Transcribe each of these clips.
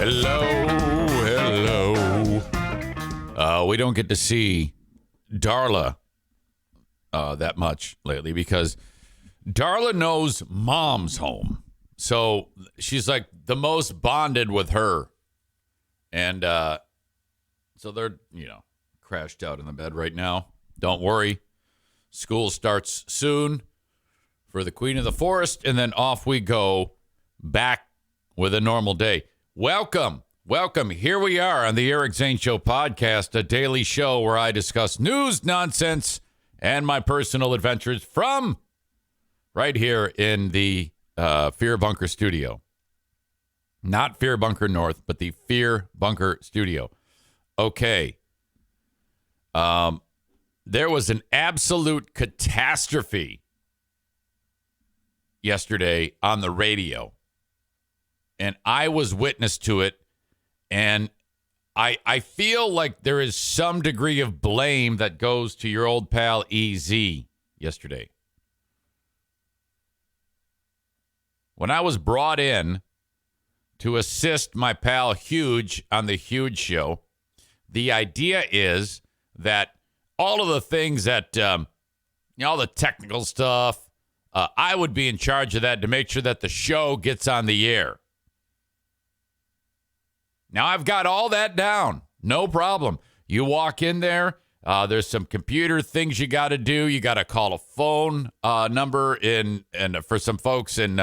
Hello. We don't get to see Darla that much lately because Darla knows mom's home. So she's like the most bonded with her. And so they're, crashed out in the bed right now. Don't worry. School starts soon for the Queen of the Forest. And then off we go back with a normal day. Welcome. Here we are on the Eric Zane Show Podcast, a daily show where I discuss news, nonsense, and my personal adventures from right here in the Fear Bunker studio. Not Fear Bunker North, but the Fear Bunker studio. Okay. There was an absolute catastrophe yesterday on the radio, and I was witness to it. And I feel like there is some degree of blame that goes to your old pal EZ yesterday. When I was brought in to assist my pal Huge on the Huge Show, the idea is that all of the things that, all the technical stuff, I would be in charge of that to make sure that the show gets on the air. Now, I've got all that down. No problem. You walk in there. There's some computer things you got to do. You got to call a phone number and for some folks in,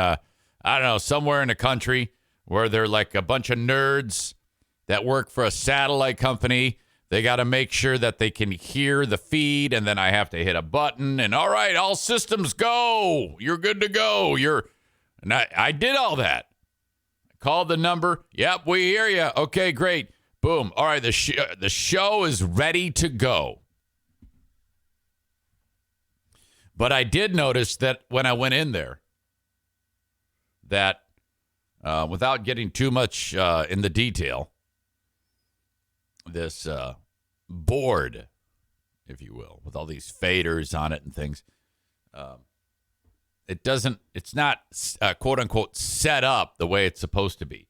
somewhere in the country where they're like a bunch of nerds that work for a satellite company. They got to make sure that they can hear the feed, and then I have to hit a button. And all right, all systems go. You're good to go. And I did all that. Called the number. Yep, we hear you. Okay, great. Boom. All right, the show is ready to go. But I did notice that when I went in there, that without getting too much in the detail, this board, if you will, with all these faders on it and things, it's not quote unquote set up the way it's supposed to be.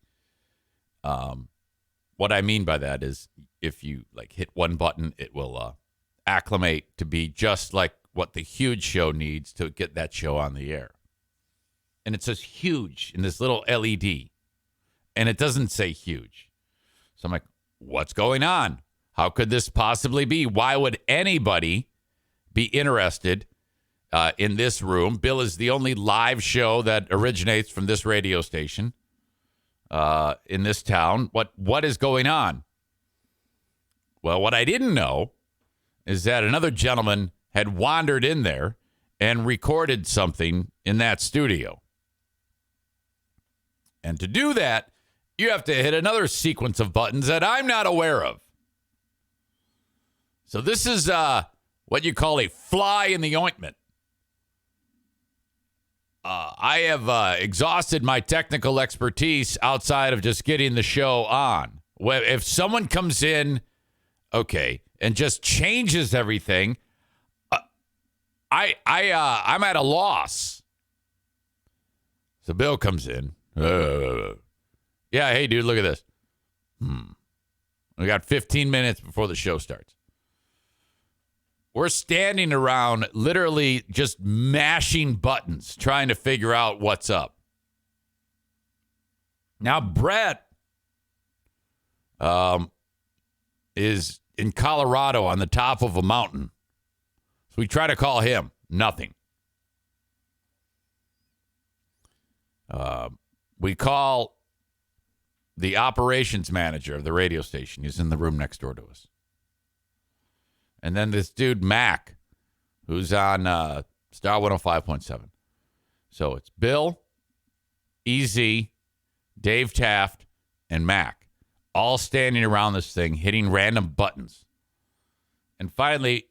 What I mean by that is if you like hit one button, it will acclimate to be just like what the Huge Show needs to get that show on the air. And it says Huge in this little LED, and it doesn't say Huge. So I'm like, what's going on? How could this possibly be? Why would anybody be interested in this room? Bill is the only live show that originates from this radio station in this town. What is going on? Well, what I didn't know is that another gentleman had wandered in there and recorded something in that studio. And to do that, you have to hit another sequence of buttons that I'm not aware of. So this is what you call a fly in the ointment. I have exhausted my technical expertise outside of just getting the show on. If someone comes in, and just changes everything, I'm at a loss. So Bill comes in. Yeah, hey, dude, look at this. We got 15 minutes before the show starts. We're standing around literally just mashing buttons, trying to figure out what's up. Now, Brett is in Colorado on the top of a mountain. So we try to call him. Nothing. We call the operations manager of the radio station. He's in the room next door to us. And then this dude, Mac, who's on Star 105.7. So it's Bill, EZ, Dave Taft, and Mac, all standing around this thing, hitting random buttons. And finally,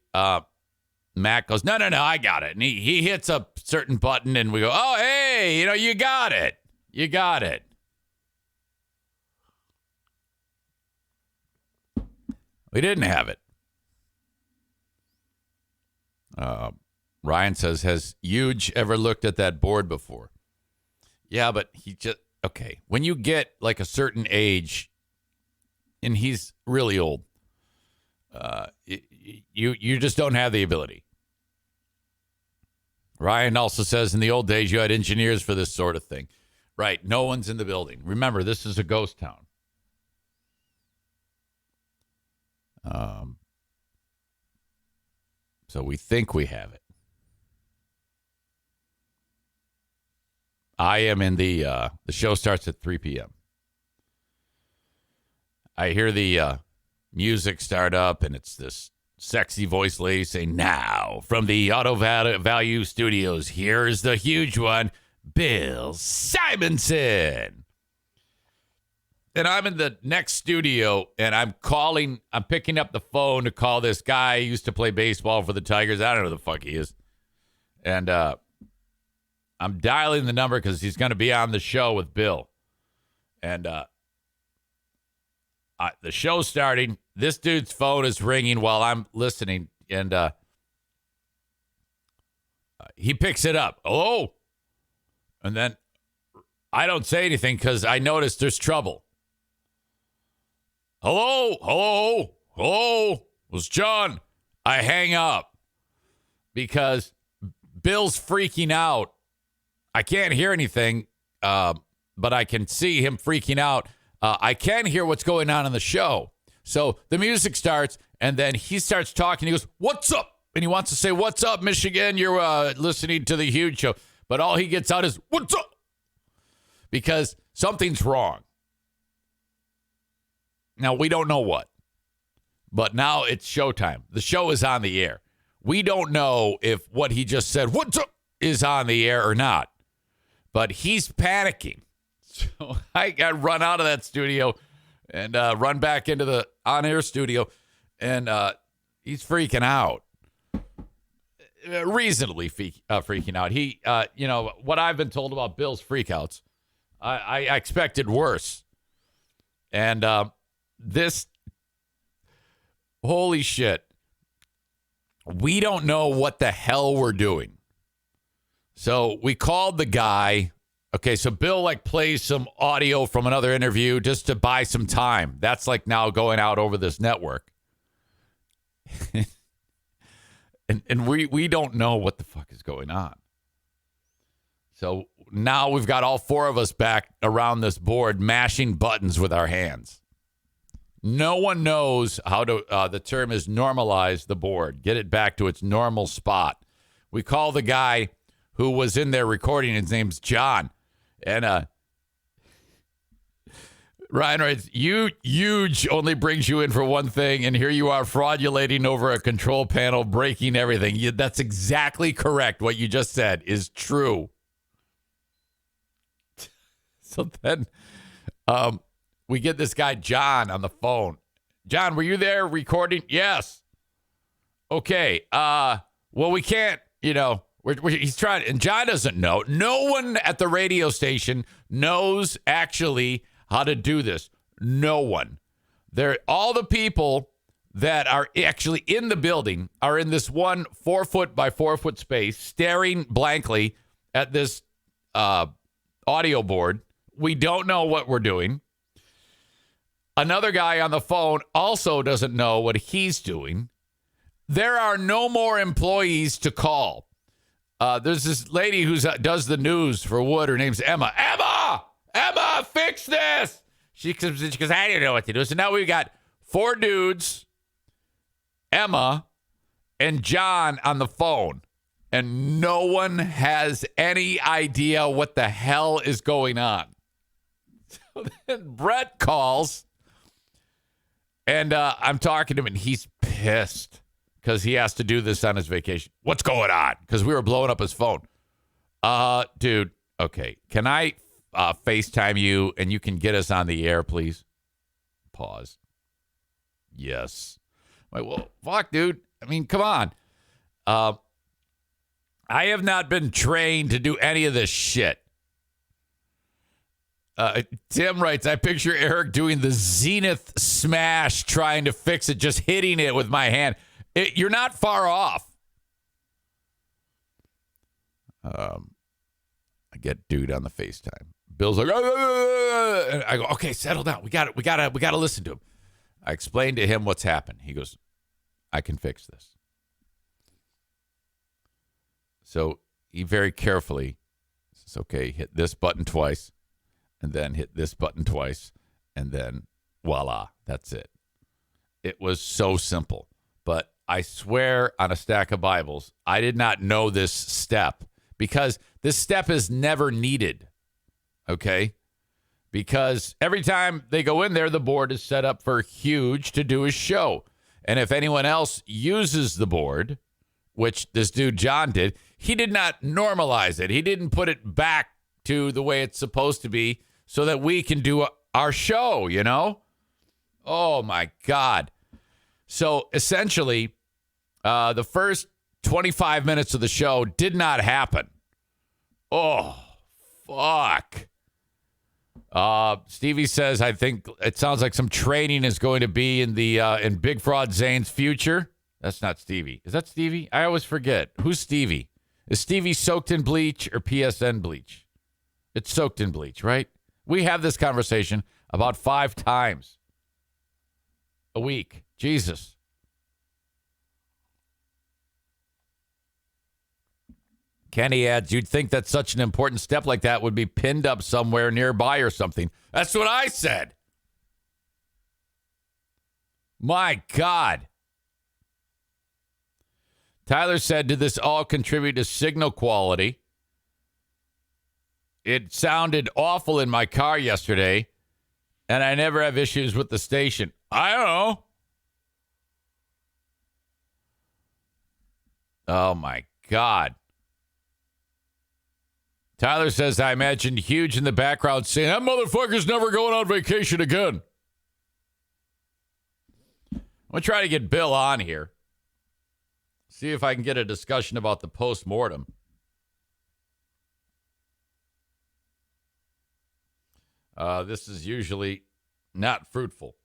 Mac goes, no, I got it. And he hits a certain button, and we go, oh, hey, you got it. You got it. We didn't have it. Ryan says, has Huge ever looked at that board before? Yeah, but he just, okay. When you get like a certain age, and he's really old. You just don't have the ability. Ryan also says in the old days you had engineers for this sort of thing. Right, no one's in the building. Remember, this is a ghost town. So we think we have it. I am in the show starts at 3 p.m. I hear the music start up, and it's this sexy voice lady saying, now, from the Auto Value Studios, here's the huge one, Bill Simonson. And I'm in the next studio, and I'm picking up the phone to call this guy who used to play baseball for the Tigers. I don't know who the fuck he is. And I'm dialing the number because he's going to be on the show with Bill. And the show's starting. This dude's phone is ringing while I'm listening, and he picks it up. Hello? And then I don't say anything because I notice there's trouble. Hello? It's John. I hang up because Bill's freaking out. I can't hear anything, but I can see him freaking out. I can hear what's going on in the show. So the music starts, and then he starts talking. He goes, what's up? And he wants to say, what's up, Michigan? You're listening to the huge show. But all he gets out is, what's up? Because something's wrong. Now, we don't know what. But now it's showtime. The show is on the air. We don't know if what he just said, what's up, is on the air or not. But he's panicking. So I got to run out of that studio and run back into the on-air studio. And he's freaking out. Reasonably freaking out. He, what I've been told about Bill's freakouts, I expected worse. And this, holy shit, we don't know what the hell we're doing. So we called the guy. Okay, so Bill plays some audio from another interview just to buy some time. That's now going out over this network. and we don't know what the fuck is going on. So now we've got all four of us back around this board mashing buttons with our hands. No one knows how to, the term is normalize the board, get it back to its normal spot. We call the guy who was in there recording. His name's John. And Ryan writes, huge only brings you in for one thing, and here you are fraudulating over a control panel, breaking everything. That's exactly correct. What you just said is true. So then we get this guy, John, on the phone. John, were you there recording? Yes. Okay. Well, we can't, he's trying, and John doesn't know. No one at the radio station knows actually how to do this. No one. All the people that are actually in the building are in this 1 4-foot by 4-foot space, staring blankly at this audio board. We don't know what we're doing. Another guy on the phone also doesn't know what he's doing. There are no more employees to call. There's this lady who does the news for Wood. Her name's Emma. Emma, fix this. She goes, I don't know what to do. So now we've got 4 dudes, Emma, and John on the phone. And no one has any idea what the hell is going on. So then Brett calls, and I'm talking to him, and he's pissed because he has to do this on his vacation. What's going on? Because we were blowing up his phone. Dude, okay. Can I FaceTime you and you can get us on the air, please? Pause. Yes. Like, well, fuck, dude. I mean, come on. I have not been trained to do any of this shit. Tim writes, I picture Eric doing the Zenith smash, trying to fix it, just hitting it with my hand. You're not far off. I get dude on the FaceTime. Bill's like, and I go, okay, settle down. We got to listen to him. I explained to him what's happened. He goes, I can fix this. So he very carefully says, okay, hit this button twice, and then hit this button twice, and then voila, that's it. It was so simple. But I swear on a stack of Bibles, I did not know this step because this step is never needed, okay? Because every time they go in there, the board is set up for Huge to do his show. And if anyone else uses the board, which this dude John did, he did not normalize it. He didn't put it back to the way it's supposed to be so that we can do our show, you know? Oh, my God. So essentially, the first 25 minutes of the show did not happen. Oh, fuck. Stevie says, I think it sounds like some training is going to be in the in Big Fraud Zane's future. That's not Stevie. Is that Stevie? I always forget. Who's Stevie? Is Stevie soaked in bleach or PSN bleach? It's soaked in bleach, right? We have this conversation about 5 times a week. Jesus. Kenny adds, you'd think that such an important step like that would be pinned up somewhere nearby or something. That's what I said. My God. Tyler said, did this all contribute to signal quality? It sounded awful in my car yesterday, and I never have issues with the station. I don't know. Oh, my God. Tyler says, I imagined Huge in the background saying, that motherfucker's never going on vacation again. I'm going to try to get Bill on here. See if I can get a discussion about the post-mortem. This is usually not fruitful.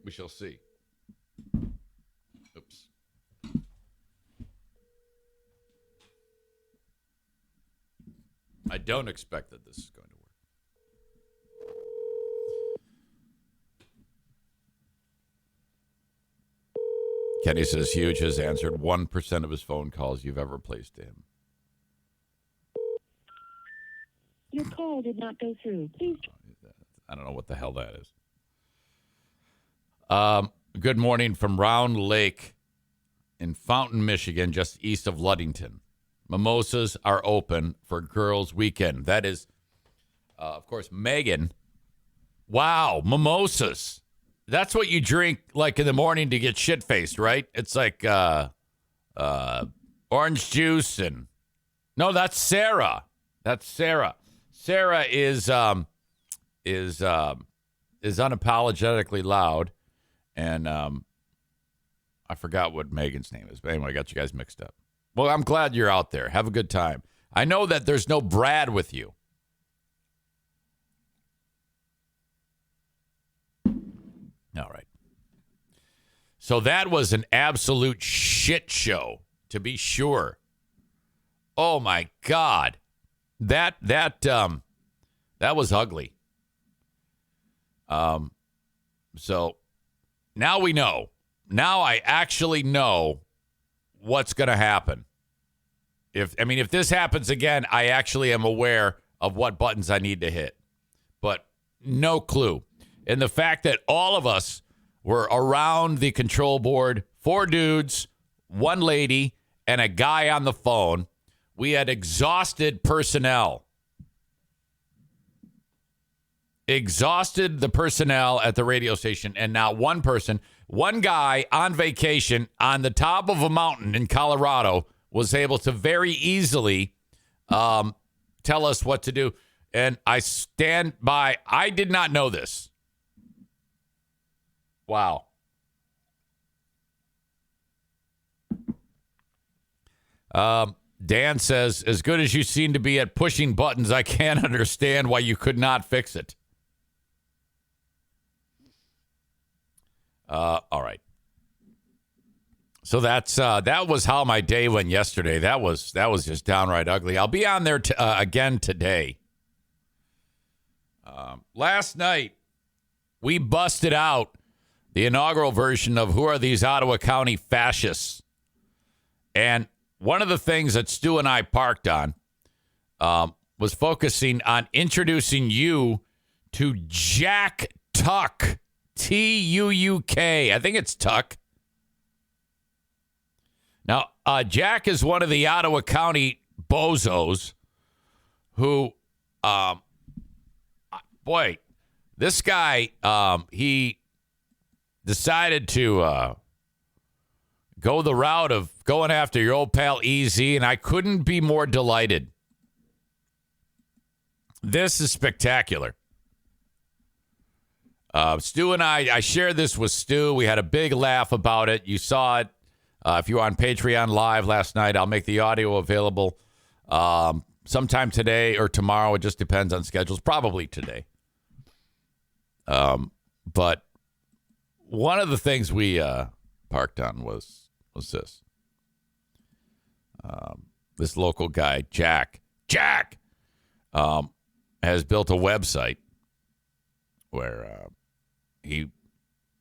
We shall see. Oops. I don't expect that this is going to work. Kenny says Huge has answered 1% of his phone calls you've ever placed to him. Your call did not go through. Please. I don't know what the hell that is. Good morning from Round Lake in Fountain, Michigan, just east of Ludington. Mimosas are open for Girls Weekend. That is, of course, Megan. Wow, mimosas. That's what you drink like in the morning to get shit-faced, right? It's like orange juice and... No, that's Sarah. That's Sarah. Sarah is unapologetically loud, and I forgot what Megan's name is. But anyway, I got you guys mixed up. Well, I'm glad you're out there. Have a good time. I know that there's no Brad with you. All right. So that was an absolute shit show, to be sure. Oh my God. That was ugly. So now we know. Now I actually know what's going to happen. If this happens again, I actually am aware of what buttons I need to hit. But no clue. And the fact that all of us were around the control board, 4 dudes, 1 lady, and a guy on the phone, we had exhausted personnel. Exhausted the personnel at the radio station, and now one person, one guy on vacation on the top of a mountain in Colorado was able to very easily tell us what to do. And I stand by. I did not know this. Wow. Dan says, as good as you seem to be at pushing buttons, I can't understand why you could not fix it. All right. So that was how my day went yesterday. That was just downright ugly. I'll be on there again today. Last night, we busted out the inaugural version of Who Are These Ottawa County Fascists? And one of the things that Stu and I parked on was focusing on introducing you to Jack Tuck, Tuuk. I think it's Tuck. Now, Jack is one of the Ottawa County bozos who, boy, this guy, he decided to go the route of going after your old pal EZ, and I couldn't be more delighted. This is spectacular. Stu and I shared this with Stu. We had a big laugh about it. You saw it. If you were on Patreon Live last night, I'll make the audio available sometime today or tomorrow. It just depends on schedules. Probably today. But one of the things we parked on was this. This local guy, Jack, has built a website where he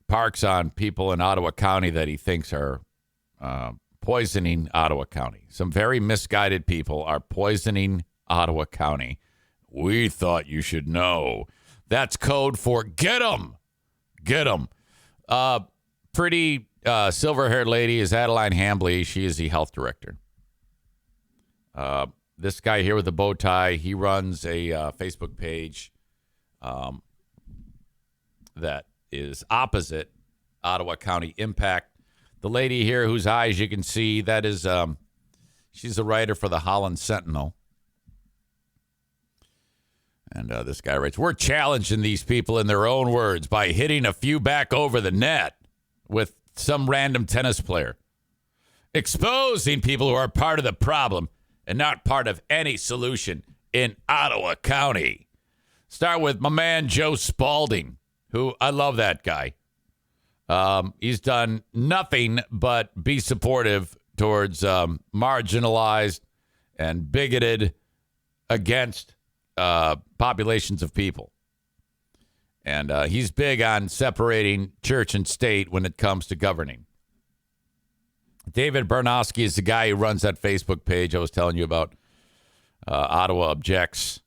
parks on people in Ottawa County that he thinks are poisoning Ottawa County. Some very misguided people are poisoning Ottawa County. We thought you should know. That's code for get 'em. Get 'em. Pretty silver-haired lady is Adeline Hambley. She is the health director. This guy here with the bow tie, he runs a Facebook page that is opposite Ottawa County Impact. The lady here whose eyes you can see, that is, she's a writer for the Holland Sentinel. And this guy writes, we're challenging these people in their own words by hitting a few back over the net with some random tennis player. Exposing people who are part of the problem and not part of any solution in Ottawa County. Start with my man Joe Spalding, who I love that guy. He's done nothing but be supportive towards marginalized and bigoted against populations of people. And he's big on separating church and state when it comes to governing. David Bernowski is the guy who runs that Facebook page I was telling you about. Ottawa Objects.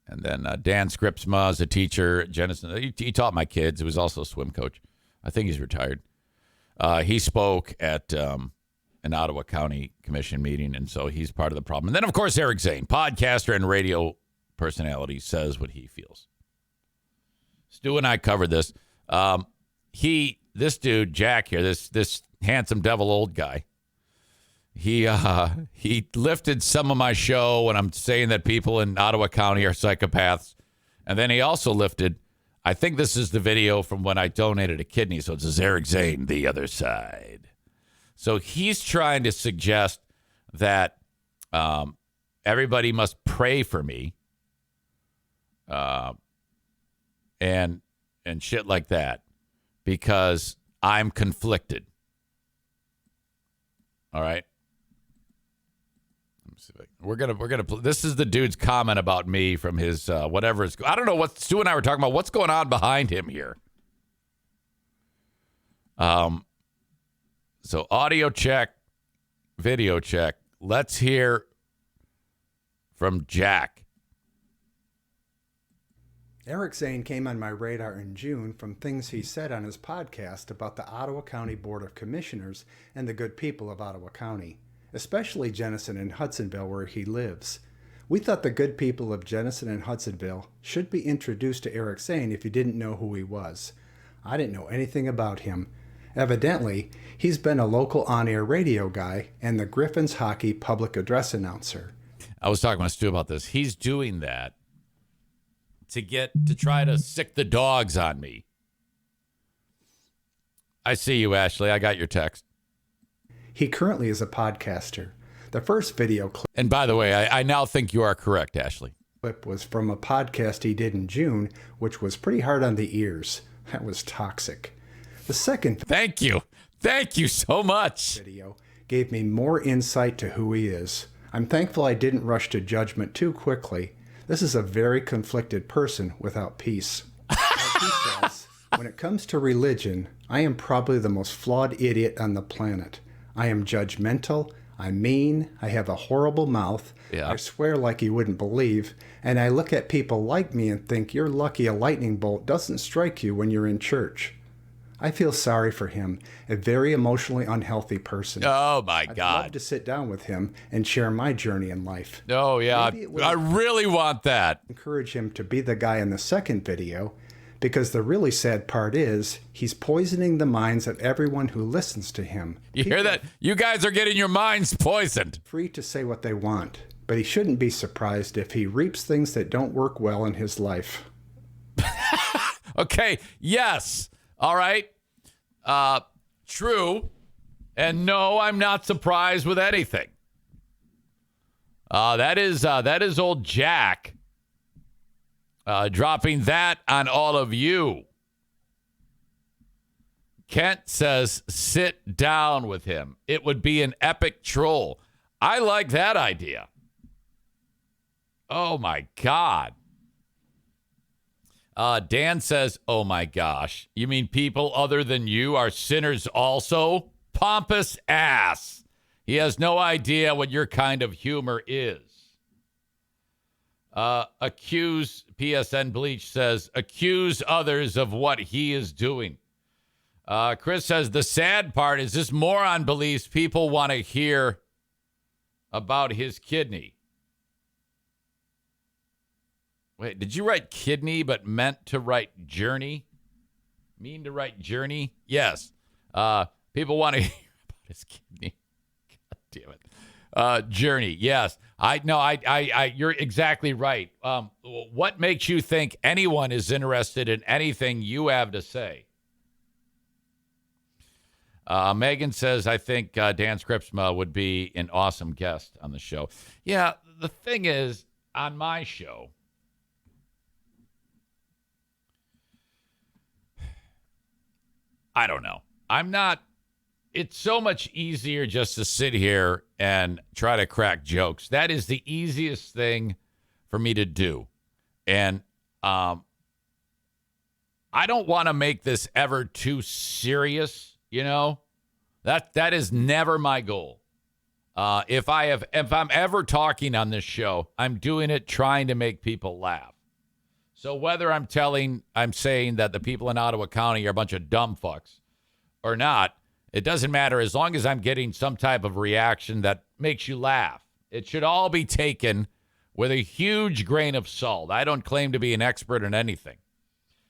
And then Dan Scripsma is a teacher. Jennison, he taught my kids. He was also a swim coach. I think he's retired. He spoke at an Ottawa County Commission meeting, and so he's part of the problem. And then, of course, Eric Zane, podcaster and radio personality, says what he feels. Stu and I covered this. This dude, Jack here, this handsome devil old guy, he lifted some of my show when I'm saying that people in Ottawa County are psychopaths. And then he also lifted, I think this is the video from when I donated a kidney. So it says Eric Zane, the other side. So he's trying to suggest that everybody must pray for me and shit like that because I'm conflicted. All right. We're gonna. This is the dude's comment about me from his whatever. I don't know what Stu and I were talking about. What's going on behind him here? So audio check, video check. Let's hear from Jack. Eric Zane came on my radar in June from things he said on his podcast about the Ottawa County Board of Commissioners and the good people of Ottawa County, especially Jennison and Hudsonville where he lives. We thought the good people of Jennison and Hudsonville should be introduced to Eric Zane if you didn't know who he was. I didn't know anything about him. Evidently, he's been a local on-air radio guy and the Griffins hockey public address announcer. I was talking with Stu about this. He's doing that to try to sick the dogs on me. I see you, Ashley. I got your text. He currently is a podcaster. The first video And by the way, I now think you are correct, Ashley. clip was from a podcast he did in June, which was pretty hard on the ears. That was toxic. The second Thank you. Thank you so much. video gave me more insight to who he is. I'm thankful I didn't rush to judgment too quickly. This is a very conflicted person without peace. He says, when it comes to religion, I am probably the most flawed idiot on the planet. I am judgmental, I'm mean, I have a horrible mouth, Yeah. I swear like you wouldn't believe, and I look at people like me and think you're lucky a lightning bolt doesn't strike you when you're in church. I feel sorry for him, a very emotionally unhealthy person. Oh, my I'd God. love to sit down with him and share my journey in life. Oh, yeah. Maybe it would I really want that. encourage him to be the guy in the second video, because the really sad part is he's poisoning the minds of everyone who listens to him. You hear that? You guys are getting your minds poisoned. Free to say what they want, but he shouldn't be surprised if he reaps things that don't work well in his life. Okay. Yes. All right. True. And no, I'm not surprised with anything. That is old Jack. Dropping that on all of you. Kent says, sit down with him. It would be an epic troll. I like that idea. Oh, my God. Dan says, oh, my gosh. You mean people other than you are sinners also? Pompous ass. He has no idea what your kind of humor is. Accuse, PSN Bleach says, accuse others of what he is doing. Chris says, the sad part is this moron believes people want to hear about his kidney. Wait, did you write kidney but meant to write journey? Mean to write journey? Yes. People want to hear about his kidney. God damn it. Journey, yes. You're exactly right. What makes you think anyone is interested in anything you have to say? Megan says, I think Dan Scripsma would be an awesome guest on the show. Yeah, the thing is, on my show, I don't know. It's so much easier just to sit here and try to crack jokes. That is the easiest thing for me to do. And I don't want to make this ever too serious, you know? That is never my goal. If I'm ever talking on this show, I'm doing it trying to make people laugh. So whether I'm saying that the people in Ottawa County are a bunch of dumb fucks or not, it doesn't matter as long as I'm getting some type of reaction that makes you laugh. It should all be taken with a huge grain of salt. I don't claim to be an expert in anything.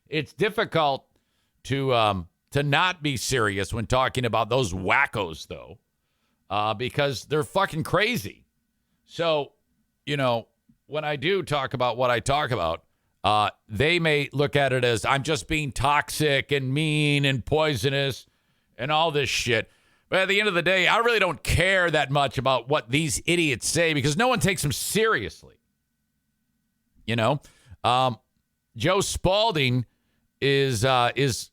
It's difficult to not be serious when talking about those wackos, though, because they're fucking crazy. So, you know, when I do talk about what I talk about, they may look at it as I'm just being toxic and mean and poisonous and all this shit. But at the end of the day, I really don't care that much about what these idiots say because no one takes them seriously. You know, Joe Spalding is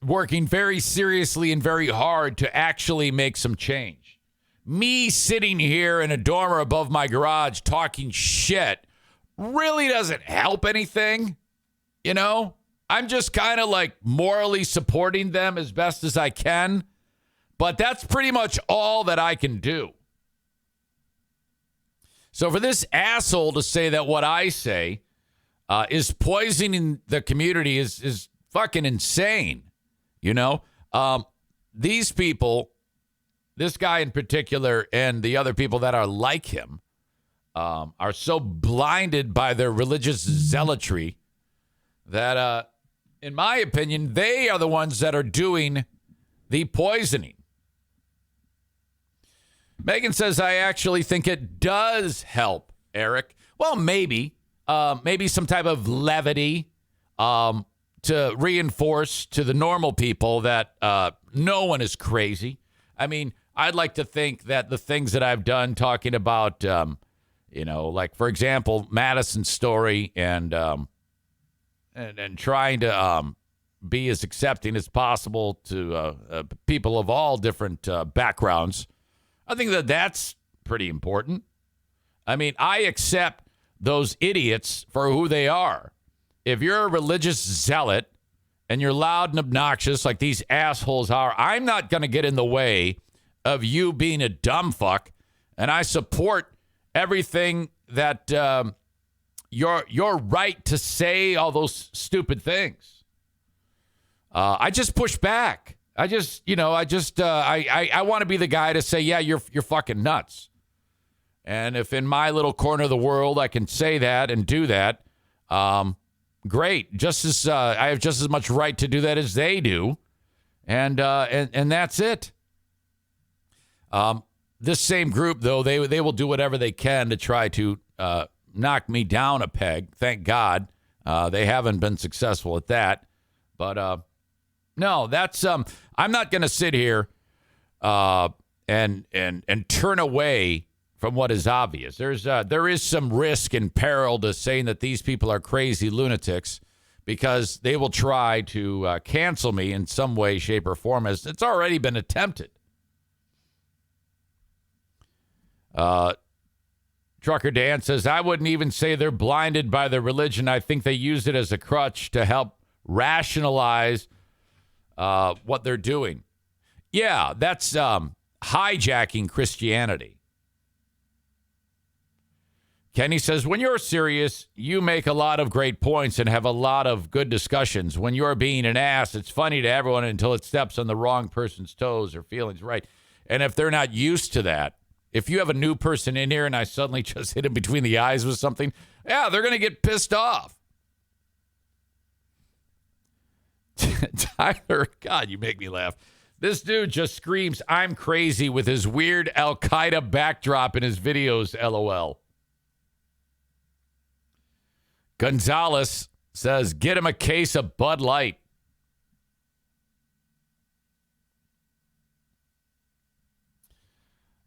working very seriously and very hard to actually make some change. Me sitting here in a dormer above my garage talking shit really doesn't help anything. You know, I'm just kind of like morally supporting them as best as I can. But that's pretty much all that I can do. So for this asshole to say that what I say is poisoning the community is fucking insane. You know, these people, this guy in particular, and the other people that are like him are so blinded by their religious zealotry that, in my opinion, they are the ones that are doing the poisoning. Megan says, I actually think it does help, Eric. Well, maybe some type of levity to reinforce to the normal people that no one is crazy. I mean, I'd like to think that the things that I've done talking about, like, for example, Madison's story and trying to be as accepting as possible to people of all different backgrounds. I think that that's pretty important. I mean, I accept those idiots for who they are. If you're a religious zealot and you're loud and obnoxious like these assholes are, I'm not going to get in the way of you being a dumb fuck, and I support everything that your right to say all those stupid things. I just push back. I want to be the guy to say, yeah, you're fucking nuts. And if in my little corner of the world I can say that and do that, great. Just as I have just as much right to do that as they do, and that's it. This same group, though, they will do whatever they can to try to knock me down a peg. Thank God, they haven't been successful at that. But no, that's I'm not going to sit here and turn away from what is obvious. There is some risk and peril to saying that these people are crazy lunatics, because they will try to cancel me in some way, shape, or form, as it's already been attempted. Trucker Dan says, I wouldn't even say they're blinded by their religion. I think they use it as a crutch to help rationalize what they're doing. Yeah, that's hijacking Christianity. Kenny says, when you're serious, you make a lot of great points and have a lot of good discussions. When you're being an ass, it's funny to everyone until it steps on the wrong person's toes or feelings, right? And if they're not used to that, if you have a new person in here and I suddenly just hit him between the eyes with something, yeah, they're going to get pissed off. Tyler, God, you make me laugh. This dude just screams, I'm crazy, with his weird Al-Qaeda backdrop in his videos, LOL. Gonzalez says, get him a case of Bud Light.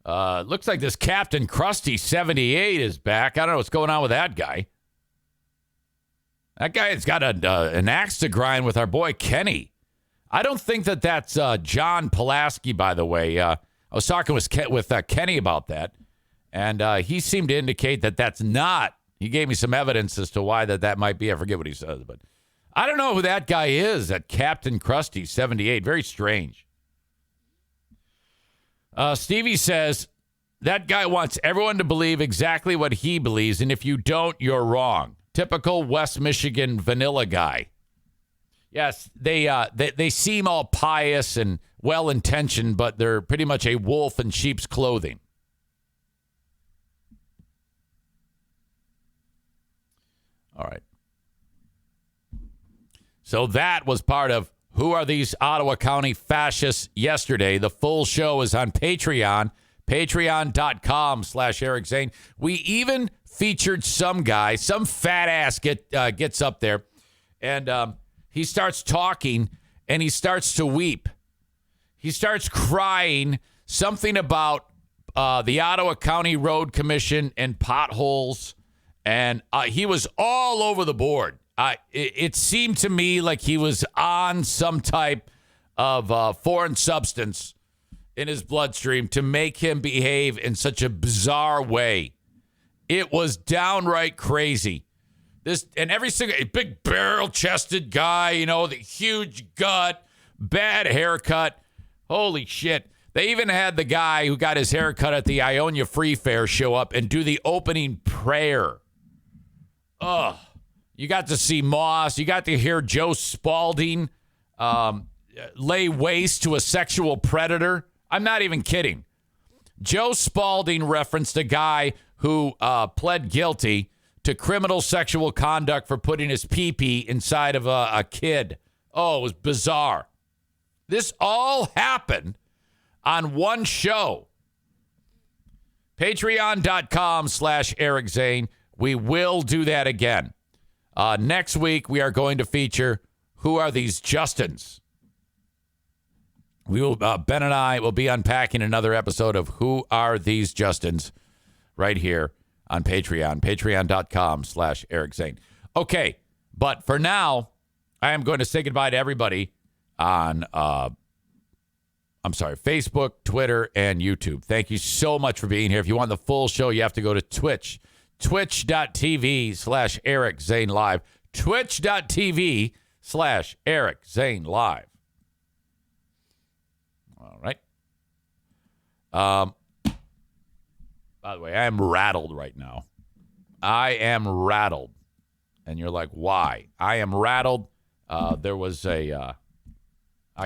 Looks like this Captain Krusty 78 is back. I don't know what's going on with that guy. That guy has got an axe to grind with our boy Kenny. I don't think that's John Pulaski, by the way. I was talking with Kenny about that, and he seemed to indicate that that's not. He gave me some evidence as to why that might be. I forget what he says, but I don't know who that guy is, that Captain Krusty 78. Very strange. Stevie says, that guy wants everyone to believe exactly what he believes, and if you don't, you're wrong. Typical West Michigan vanilla guy. Yes, they seem all pious and well-intentioned, but they're pretty much a wolf in sheep's clothing. All right. So that was part of Who Are These Ottawa County Fascists yesterday. The full show is on Patreon, patreon.com/Eric Zane. We even featured some guy, some fat ass gets up there, and he starts talking, and he starts to weep. He starts crying, something about the Ottawa County Road Commission and potholes, and he was all over the board. It seemed to me like he was on some type of foreign substance in his bloodstream to make him behave in such a bizarre way. It was downright crazy. And every single big barrel-chested guy, the huge gut, bad haircut. Holy shit. They even had the guy who got his haircut at the Ionia Free Fair show up and do the opening prayer. Ugh. You got to see Moss. You got to hear Joe Spalding lay waste to a sexual predator. I'm not even kidding. Joe Spalding referenced a guy who pled guilty to criminal sexual conduct for putting his pee-pee inside of a kid. Oh, it was bizarre. This all happened on one show. Patreon.com/Eric Zane. We will do that again. Next week, we are going to feature Who Are These Justins? We will, Ben and I will be unpacking another episode of Who Are These Justins right here on Patreon, patreon.com/Eric Zane. Okay, but for now, I am going to say goodbye to everybody on, Facebook, Twitter, and YouTube. Thank you so much for being here. If you want the full show, you have to go to twitch.tv/Eric Zane Live, twitch.tv/Eric Facebook.com/Eric Zane Live. All right. By the way, I am rattled right now. I am rattled. And you're like, why? I am rattled. There was I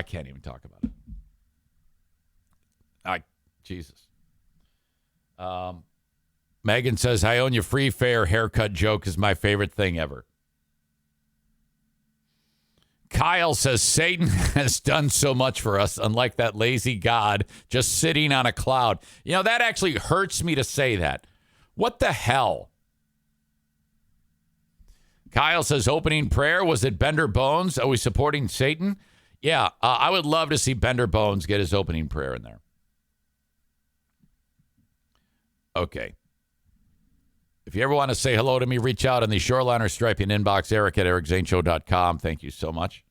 can't even talk about it. Jesus. Megan says, I own you free fare haircut joke is my favorite thing ever. Kyle says, Satan has done so much for us, unlike that lazy God just sitting on a cloud. You know, that actually hurts me to say that. What the hell? Kyle says, opening prayer, was it Bender Bones? Are we supporting Satan? Yeah, I would love to see Bender Bones get his opening prayer in there. Okay. If you ever want to say hello to me, reach out on the Shoreliner Striping inbox, Eric@EricZaneShow.com. Thank you so much.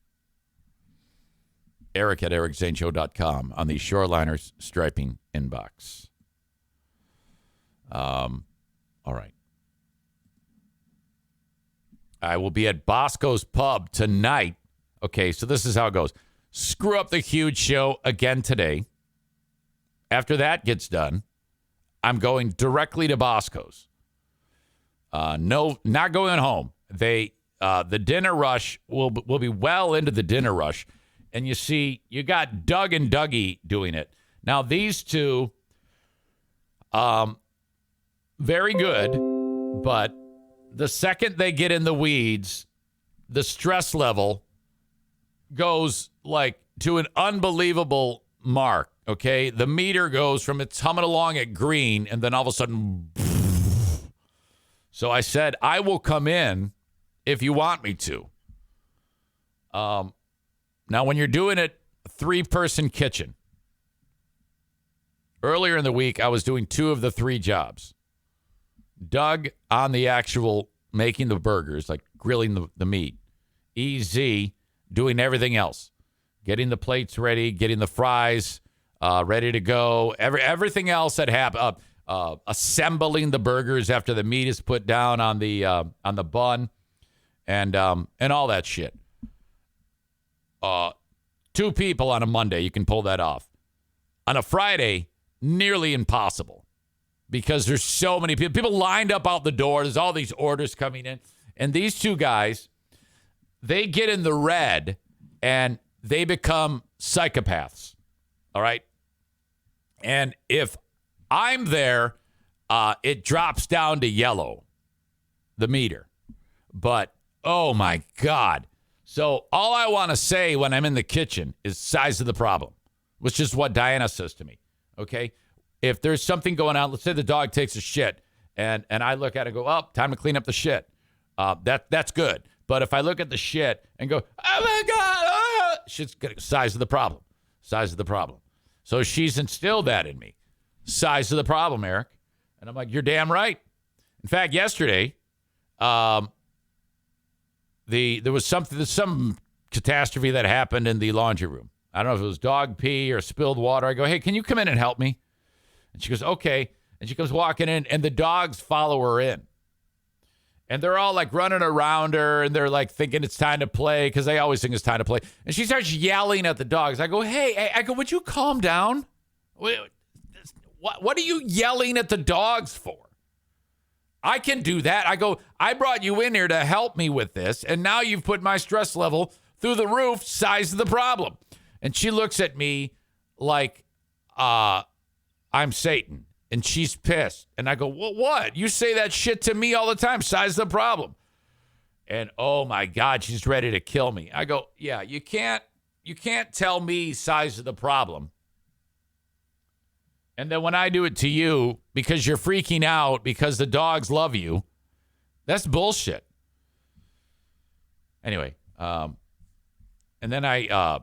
Eric@EricZaneShow.com on the Shoreliner Striping inbox. All right. I will be at Bosco's Pub tonight. Okay, so this is how it goes. Screw up the huge show again today. After that gets done, I'm going directly to Bosco's. No, not going home. The dinner rush will be well into the dinner rush. And you see, you got Doug and Dougie doing it. Now, these two, very good, but the second they get in the weeds, the stress level goes like to an unbelievable mark. Okay. The meter goes from it's humming along at green and then all of a sudden. So I said, I will come in if you want me to. Now, when you're doing it, 3-person kitchen. Earlier in the week, I was doing 2 of the 3 jobs. Doug on the actual making the burgers, like grilling the meat. EZ doing everything else. Getting the plates ready, getting the fries ready to go. Everything else that happened. Assembling the burgers after the meat is put down on the bun, and all that shit. 2 people on a Monday, you can pull that off. On a Friday, nearly impossible because there's so many people. People lined up out the door. There's all these orders coming in, and these 2 guys, they get in the red and they become psychopaths. All right, and if I'm there, it drops down to yellow, the meter. But, oh, my God. So all I want to say when I'm in the kitchen is size of the problem, which is what Diana says to me, okay? If there's something going on, let's say the dog takes a shit, and I look at it and go, oh, time to clean up the shit. That's good. But if I look at the shit and go, oh, my God, shit's good. Size of the problem. Size of the problem. So she's instilled that in me. Size of the problem, Eric. And I'm like, you're damn right. In fact, yesterday, there was some catastrophe that happened in the laundry room. I don't know if it was dog pee or spilled water. I go, hey, can you come in and help me? And she goes, okay. And she comes walking in, and the dogs follow her in. And they're all like running around her, and they're like thinking it's time to play because they always think it's time to play. And she starts yelling at the dogs. I go, hey, would you calm down? What are you yelling at the dogs for? I can do that. I go, I brought you in here to help me with this, and now you've put my stress level through the roof. Size of the problem. And she looks at me like I'm Satan, and she's pissed. And I go, well, what? You say that shit to me all the time. Size of the problem. And, oh, my God, she's ready to kill me. I go, yeah, you can't tell me size of the problem. And then when I do it to you because you're freaking out because the dogs love you, that's bullshit. Anyway, and then I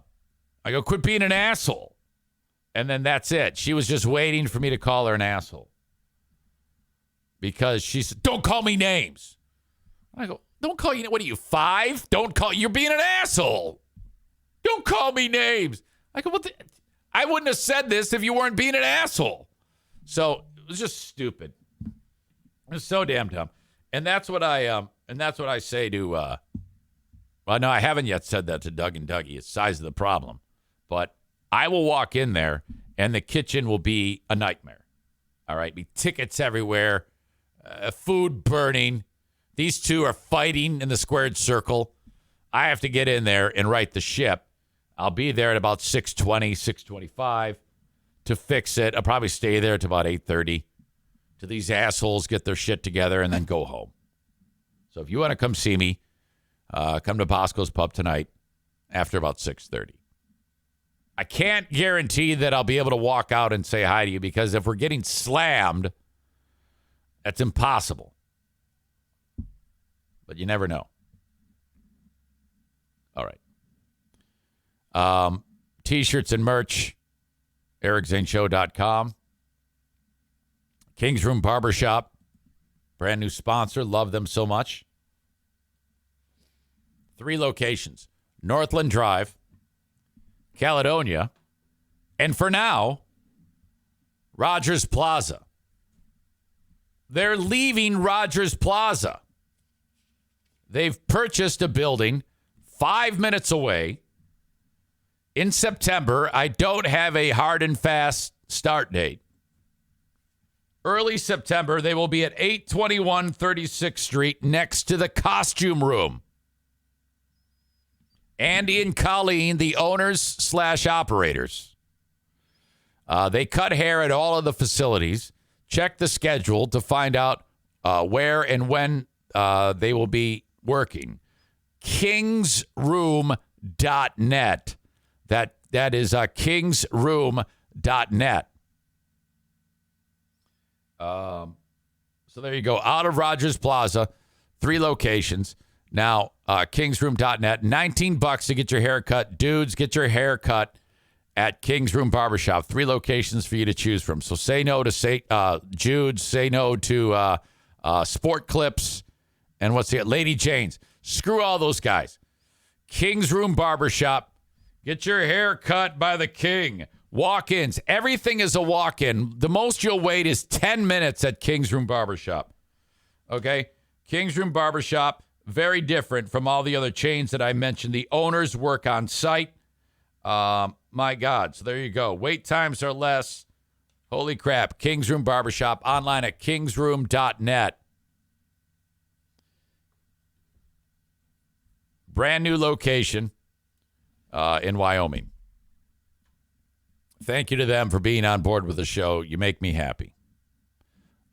go, quit being an asshole. And then that's it. She was just waiting for me to call her an asshole. Because she said, don't call me names. I go, don't call you, what are you, 5? You're being an asshole. Don't call me names. I go, I wouldn't have said this if you weren't being an asshole. So it was just stupid. It was so damn dumb. And that's what I say to Well, no, I haven't yet said that to Doug and Dougie. It's size of the problem. But I will walk in there, and the kitchen will be a nightmare. All right? Be tickets everywhere, food burning. These two are fighting in the squared circle. I have to get in there and right the ship. I'll be there at about 6:20, 6:25 to fix it. I'll probably stay there till about 8:30 till these assholes get their shit together and then go home. So if you want to come see me, come to Bosco's Pub tonight after about 6:30. I can't guarantee that I'll be able to walk out and say hi to you because if we're getting slammed, that's impossible. But you never know. All right. T-shirts and merch, ericzaneshow.com. King's Room Barbershop, brand new sponsor. Love them so much. 3 locations, Northland Drive, Caledonia, and for now, Rogers Plaza. They're leaving Rogers Plaza. They've purchased a building 5 minutes away in September. I don't have a hard and fast start date. Early September, they will be at 821 36th Street next to the Costume Room. Andy and Colleen, the owners/operators. They cut hair at all of the facilities. Check the schedule to find out where and when they will be working. Kingsroom.net. That is kingsroom.net. So there you go. Out of Rogers Plaza, 3 locations. Now, kingsroom.net, $19 to get your hair cut. Dudes, get your hair cut at King's Room Barbershop. 3 locations for you to choose from. So say no to Jude's, say no to Sport Clips, and what's the Lady Jane's. Screw all those guys. King's Room Barbershop. Get your hair cut by the king. Walk-ins. Everything is a walk-in. The most you'll wait is 10 minutes at King's Room Barbershop. Okay? King's Room Barbershop, very different from all the other chains that I mentioned. The owners work on site. My God. So there you go. Wait times are less. Holy crap. King's Room Barbershop. Online at kingsroom.net. Brand new location in Wyoming. Thank you to them for being on board with the show. You make me happy.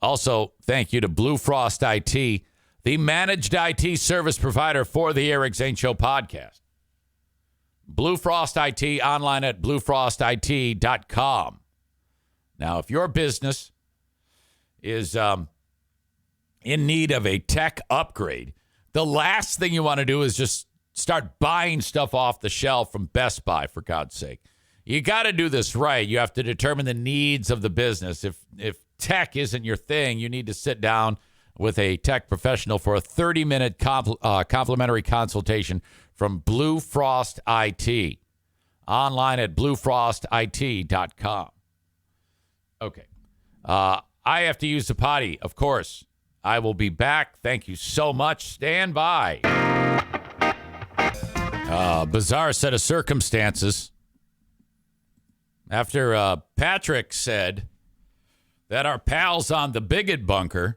Also, thank you to Blue Frost IT, the managed IT service provider for the Eric Zane Show podcast. Blue Frost IT, online at bluefrostit.com. Now, if your business is in need of a tech upgrade, the last thing you want to do is just start buying stuff off the shelf from Best Buy, for God's sake. You got to do this right. You have to determine the needs of the business. If tech isn't your thing, you need to sit down with a tech professional for a 30-minute complimentary consultation from Blue Frost IT. Online at bluefrostit.com. Okay. I have to use the potty, of course. I will be back. Thank you so much. Stand by. Bizarre set of circumstances. After Patrick said that our pals on the Bigot Bunker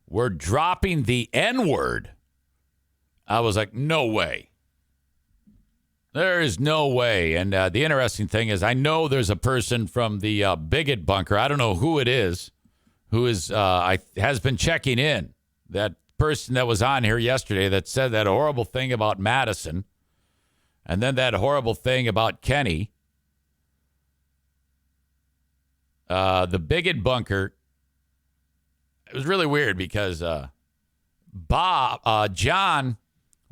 were dropping the N-word, I was like, no way. There is no way. And the interesting thing is I know there's a person from the Bigot Bunker. I don't know who it is, who is has been checking in. That person that was on here yesterday that said that horrible thing about Madison and then that horrible thing about Kenny. The Bigot Bunker, it was really weird because John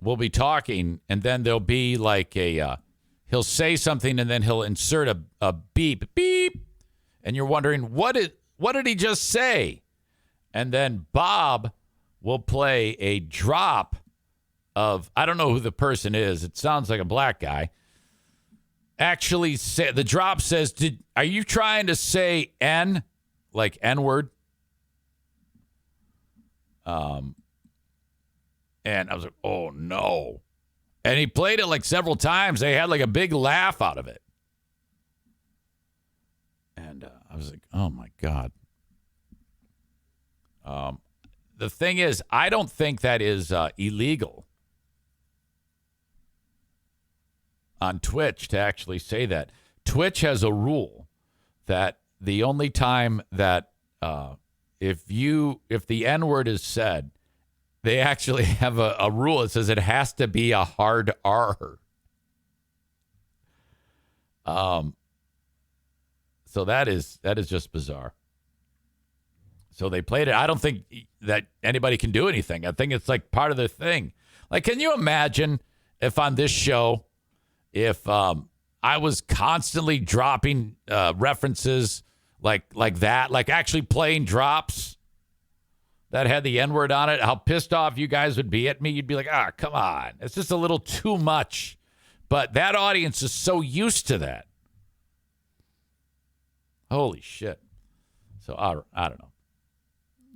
will be talking and then there'll be like he'll say something and then he'll insert a beep, and you're wondering, what did he just say? And then Bob will play a drop of, I don't know who the person is. It sounds like a black guy. Actually, the drop says, are you trying to say N, like N-word? And I was like, oh, no. And he played it like several times. They had like a big laugh out of it. And I was like, oh, my God. The thing is, I don't think that is illegal on Twitch to actually say that. Twitch has a rule that the only time that if the N-word is said, they actually have a rule that says it has to be a hard R. So that is just bizarre. So they played it. I don't think that anybody can do anything. I think it's like part of their thing. Like, can you imagine if on this show, if I was constantly dropping references like that, like actually playing drops that had the N-word on it, how pissed off you guys would be at me. You'd be like, come on. It's just a little too much. But that audience is so used to that. Holy shit. So I don't know.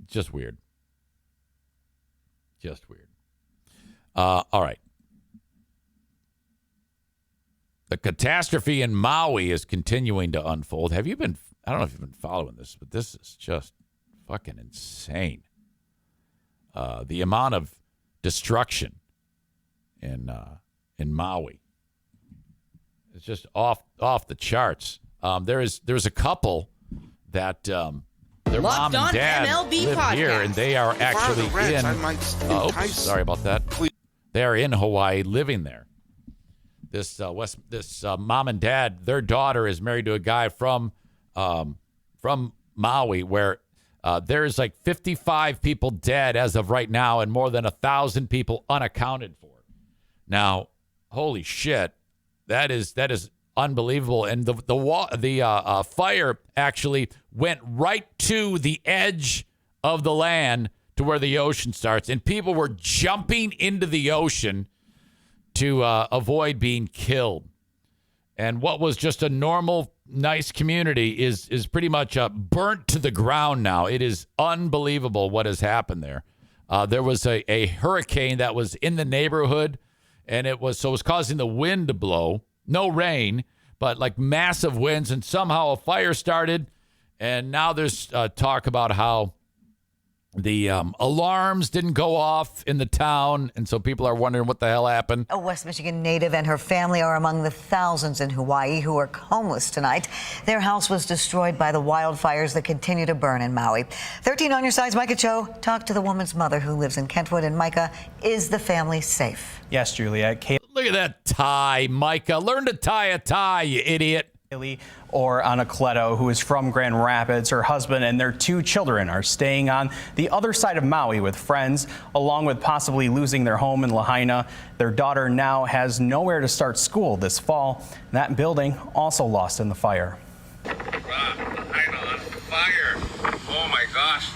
Just weird. Just weird. All right. The catastrophe in Maui is continuing to unfold. I don't know if you've been following this, but this is just fucking insane. The amount of destruction in Maui is just off the charts. There's a couple that their mom and dad live here, and they are actually in. Sorry about that. They are in Hawaii, living there. This mom and dad, their daughter is married to a guy from Maui, where there's like 55 people dead as of right now, and more than 1,000 people unaccounted for. Now, holy shit, that is unbelievable. And the fire actually went right to the edge of the land to where the ocean starts, and people were jumping into the ocean to avoid being killed. And what was just a normal, nice community is pretty much burnt to the ground now. It is unbelievable what has happened there. There was a hurricane that was in the neighborhood, and it was causing the wind to blow. No rain, but like massive winds, and somehow a fire started. And now there's talk about how the alarms didn't go off in the town, and so people are wondering what the hell happened. A West Michigan native and her family are among the thousands in Hawaii who are homeless tonight. Their house was destroyed by the wildfires that continue to burn in Maui. 13 on your side's Micah Cho talked to the woman's mother who lives in Kentwood. And Micah, is the family safe? Yes, Julia. Look at that tie, Micah. Learn to tie a tie, you idiot. Or Anacleto, who is from Grand Rapids. Her husband and their 2 children are staying on the other side of Maui with friends, along with possibly losing their home in Lahaina. Their daughter now has nowhere to start school this fall. That building also lost in the fire. Wow, Lahaina on fire. Oh my gosh.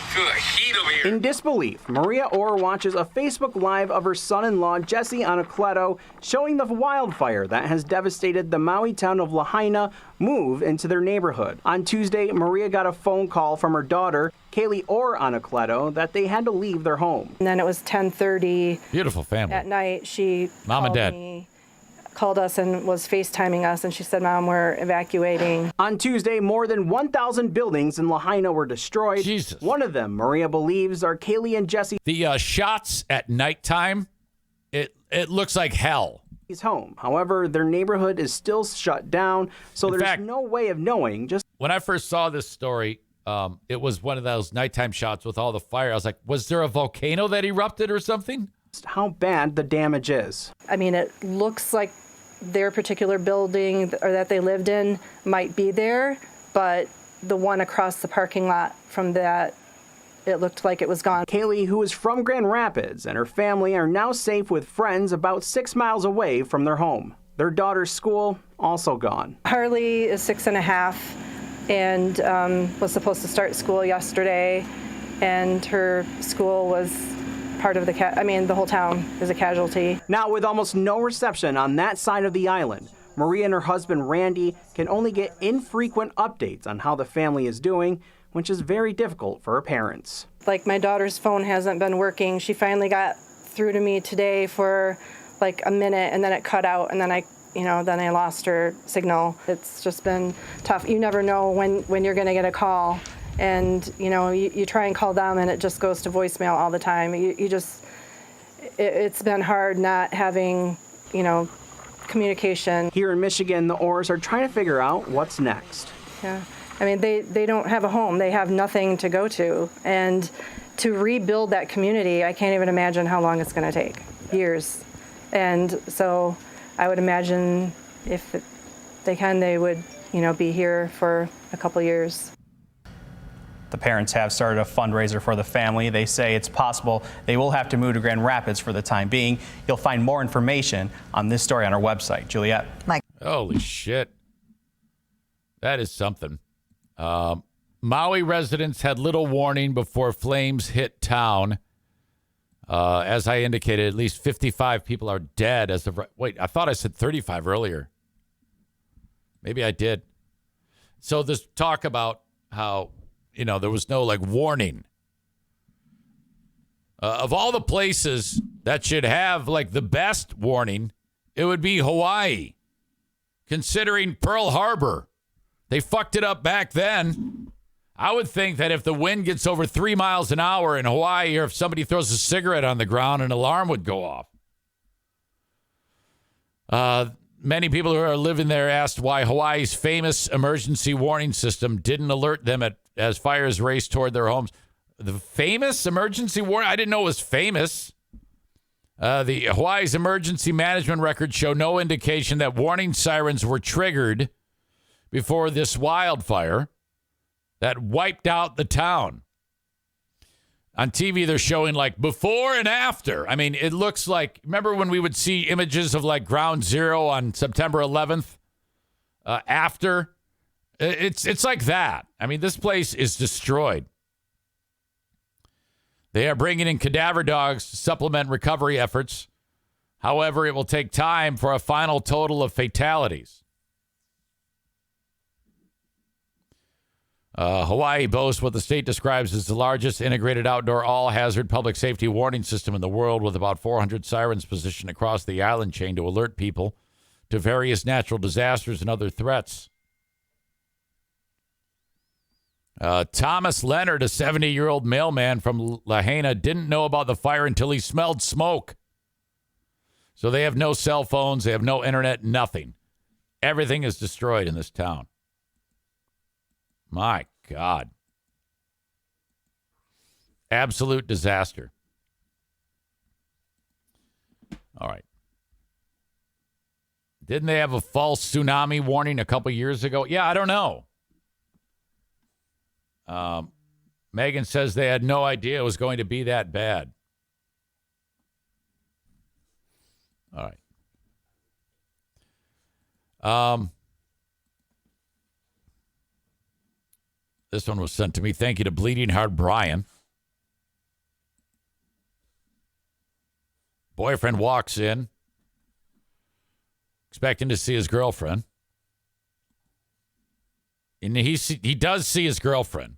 Feel the heat over here. In disbelief, Maria Orr watches a Facebook Live of her son-in-law, Jesse Anacleto, showing the wildfire that has devastated the Maui town of Lahaina move into their neighborhood. On Tuesday, Maria got a phone call from her daughter, Kaylee Orr Anacleto, that they had to leave their home. And then it was 10:30. Beautiful family. At night, she Mom and Dad called us and was FaceTiming us, and she said, Mom, we're evacuating. On Tuesday, more than 1,000 buildings in Lahaina were destroyed. Jesus. One of them, Maria believes, are Kaylee and Jesse. The shots at nighttime, it looks like hell. Home. However, their neighborhood is still shut down, so there's no way of knowing. Just when I first saw this story, it was one of those nighttime shots with all the fire. I was like, was there a volcano that erupted or something? How bad the damage is. I mean, it looks like their particular building or that they lived in might be there, but the one across the parking lot from that, it looked like it was gone. Kaylee, who is from Grand Rapids, and her family are now safe with friends about 6 miles away from their home. Their daughter's school also gone. Harley is 6.5 and was supposed to start school yesterday, and her school was part of the whole town is a casualty. Now, with almost no reception on that side of the island, Maria and her husband, Randy, can only get infrequent updates on how the family is doing, which is very difficult for her parents. Like, my daughter's phone hasn't been working. She finally got through to me today for like a minute, and then it cut out, and then I lost her signal. It's just been tough. You never know when you're going to get a call, and you try and call them, and it just goes to voicemail all the time. It's been hard not having, communication. Here in Michigan, the Orrs are trying to figure out what's next. Yeah, I mean, they don't have a home. They have nothing to go to, and to rebuild that community, I can't even imagine how long it's going to take. Years. And so I would imagine if they can, they would, be here for a couple years. The parents have started a fundraiser for the family. They say it's possible they will have to move to Grand Rapids for the time being. You'll find more information on this story on our website. Juliet. Mike. Holy shit. That is something. Maui residents had little warning before flames hit town. As I indicated, at least 55 people are dead as of... Wait, I thought I said 35 earlier. Maybe I did. So this talk about how, there was no, warning. Of all the places that should have, the best warning, it would be Hawaii. Considering Pearl Harbor. They fucked it up back then. I would think that if the wind gets over 3 miles an hour in Hawaii, or if somebody throws a cigarette on the ground, an alarm would go off. Many people who are living there asked why Hawaii's famous emergency warning system didn't alert them as fires raced toward their homes. The famous emergency warning? I didn't know it was famous. The Hawaii's emergency management records show no indication that warning sirens were triggered before this wildfire that wiped out the town. On TV, they're showing before and after. I mean, it looks like, remember when we would see images of Ground Zero on September 11th? After? It's like that. I mean, this place is destroyed. They are bringing in cadaver dogs to supplement recovery efforts. However, it will take time for a final total of fatalities. Hawaii boasts what the state describes as the largest integrated outdoor all-hazard public safety warning system in the world, with about 400 sirens positioned across the island chain to alert people to various natural disasters and other threats. Thomas Leonard, a 70-year-old mailman from Lahaina, didn't know about the fire until he smelled smoke. So they have no cell phones, they have no internet, nothing. Everything is destroyed in this town. My God. Absolute disaster. All right. Didn't they have a false tsunami warning a couple years ago? Yeah, I don't know. Megan says they had no idea it was going to be that bad. All right. This one was sent to me. Thank you to Bleeding Heart Brian. Boyfriend walks in, expecting to see his girlfriend. And he does see his girlfriend.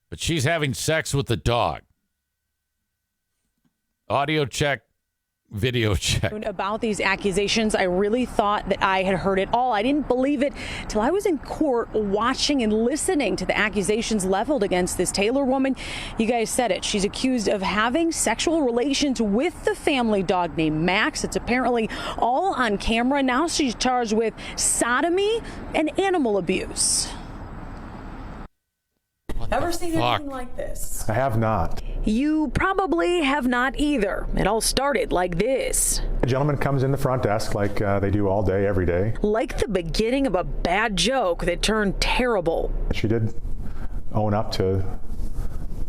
But she's having sex with the dog. Audio check. Video check. About these accusations, I really thought that I had heard it all. I didn't believe it till I was in court watching and listening to the accusations leveled against this Taylor woman. You guys said it. She's accused of having sexual relations with the family dog named Max. It's apparently all on camera. Now she's charged with sodomy and animal abuse. Ever seen anything like this? I have not. You probably have not either. It all started like this. A gentleman comes in the front desk like they do all day, every day. Like the beginning of a bad joke that turned terrible. She did own up to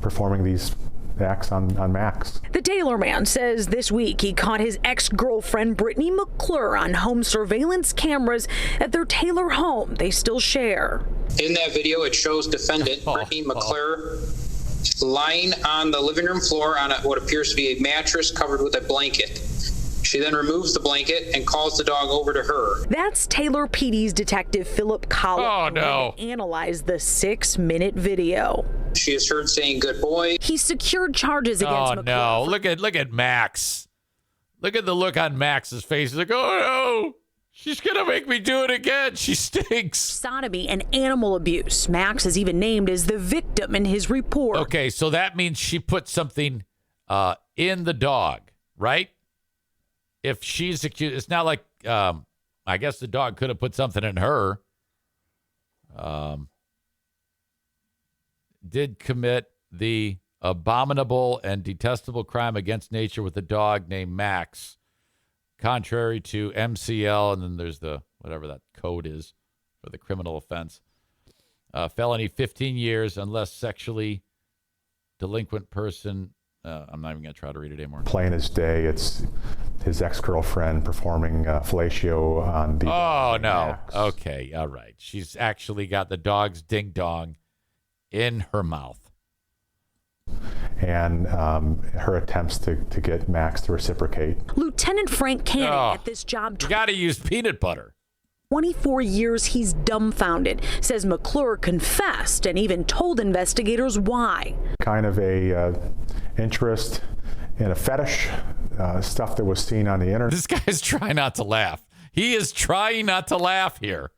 performing these acts on Max. The Taylor man says this week he caught his ex-girlfriend Brittany McClure on home surveillance cameras at their Taylor home they still share. In that video, it shows defendant Brittany McClure lying on the living room floor on what appears to be a mattress covered with a blanket. She then removes the blanket and calls the dog over to her. That's Taylor PD's detective Philip Collins. Oh, no. Analyzed the 6-minute video. She is heard saying, "Good boy." He secured charges against McClure. Oh, no. Look at Max. Look at the look on Max's face. He's like, oh, no. She's going to make me do it again. She stinks. Sodomy and animal abuse. Max is even named as the victim in his report. Okay, so that means she put something in the dog, right? If she's accused, it's not like, I guess the dog could have put something in her. Did commit the abominable and detestable crime against nature with a dog named Max, contrary to MCL, and then there's the whatever that code is for the criminal offense. Felony 15 years unless sexually delinquent person. I'm not even going to try to read it anymore. Plain as day, it's his ex-girlfriend performing fellatio on the... Oh, no. Max. Okay, all right. She's actually got the dog's ding-dong in her mouth. And her attempts to get Max to reciprocate. Lieutenant Frank Canning at this job. You got to use peanut butter. 24 years, he's dumbfounded. Says McClure confessed and even told investigators why. Kind of a interest in a fetish, stuff that was seen on the internet. This guy's trying not to laugh. He is trying not to laugh here.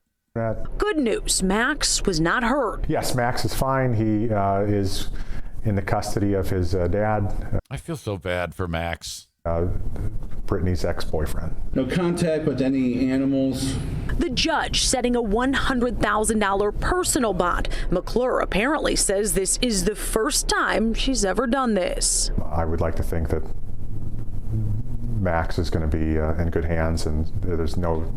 Good news, Max was not hurt. Yes, Max is fine. He is in the custody of his dad. I feel so bad for Max. Brittany's ex-boyfriend. No contact with any animals. The judge setting a $100,000 personal bond. McClure apparently says this is the first time she's ever done this. I would like to think that Max is going to be in good hands and there's no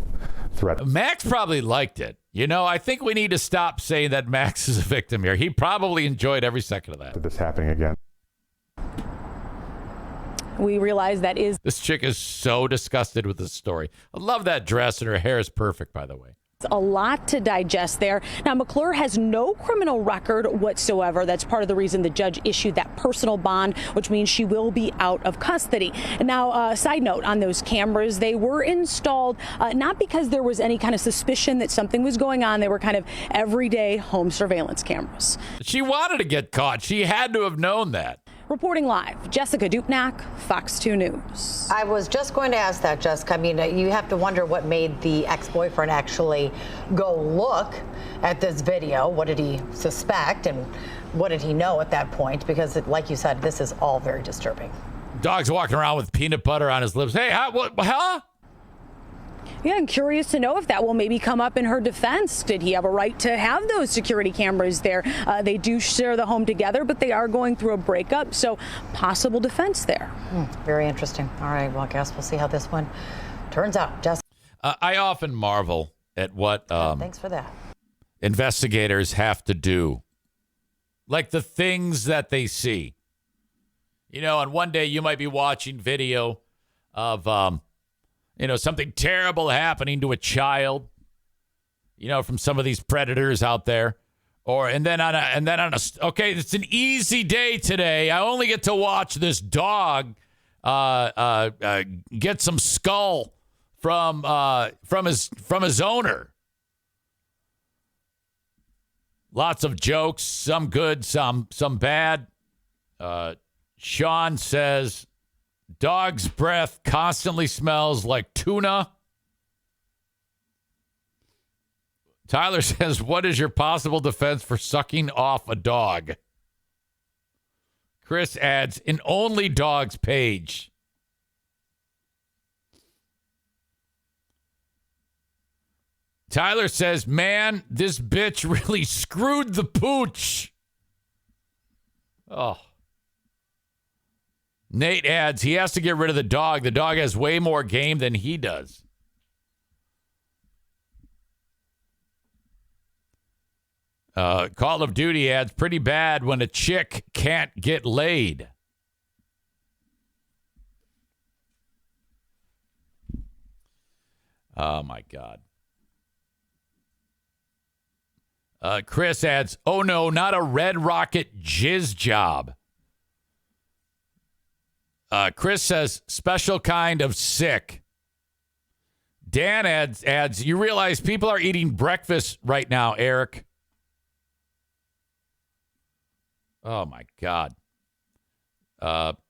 threat. Max probably liked it. You know, I think we need to stop saying that Max is a victim here. He probably enjoyed every second of that. This happening again. We realize that is... This chick is so disgusted with this story. I love that dress, and her hair is perfect, by the way. A lot to digest there. Now, McClure has no criminal record whatsoever. That's part of the reason the judge issued that personal bond, which means she will be out of custody. And now, side note on those cameras, they were installed not because there was any kind of suspicion that something was going on. They were kind of everyday home surveillance cameras. She wanted to get caught. She had to have known that. Reporting live, Jessica Dupnack, Fox 2 News. I was just going to ask that, Jessica. I mean, you have to wonder what made the ex-boyfriend actually go look at this video. What did he suspect and what did he know at that point? Because, like you said, this is all very disturbing. Dog's walking around with peanut butter on his lips. Hey, huh? Yeah, I'm curious to know if that will maybe come up in her defense. Did he have a right to have those security cameras there? They do share the home together, but they are going through a breakup, so possible defense there. Very interesting. All right, well, I guess we'll see how this one turns out. Jessica. I often marvel at what thanks for that. Investigators have to do. Like the things that they see. You know, and one day you might be watching video of... something terrible happening to a child, from some of these predators out there. Okay, it's an easy day today. I only get to watch this dog get some skull from his owner. Lots of jokes, some good, some bad. Sean says, dog's breath constantly smells like tuna. Tyler says, what is your possible defense for sucking off a dog? Chris adds, an only dogs page. Tyler says, man, this bitch really screwed the pooch. Oh. Nate adds, he has to get rid of the dog. The dog has way more game than he does. Call of Duty adds, pretty bad when a chick can't get laid. Oh, my God. Chris adds, oh, no, not a Red Rocket jizz job. Chris says, special kind of sick. Dan adds, you realize people are eating breakfast right now, Eric. Oh, my God.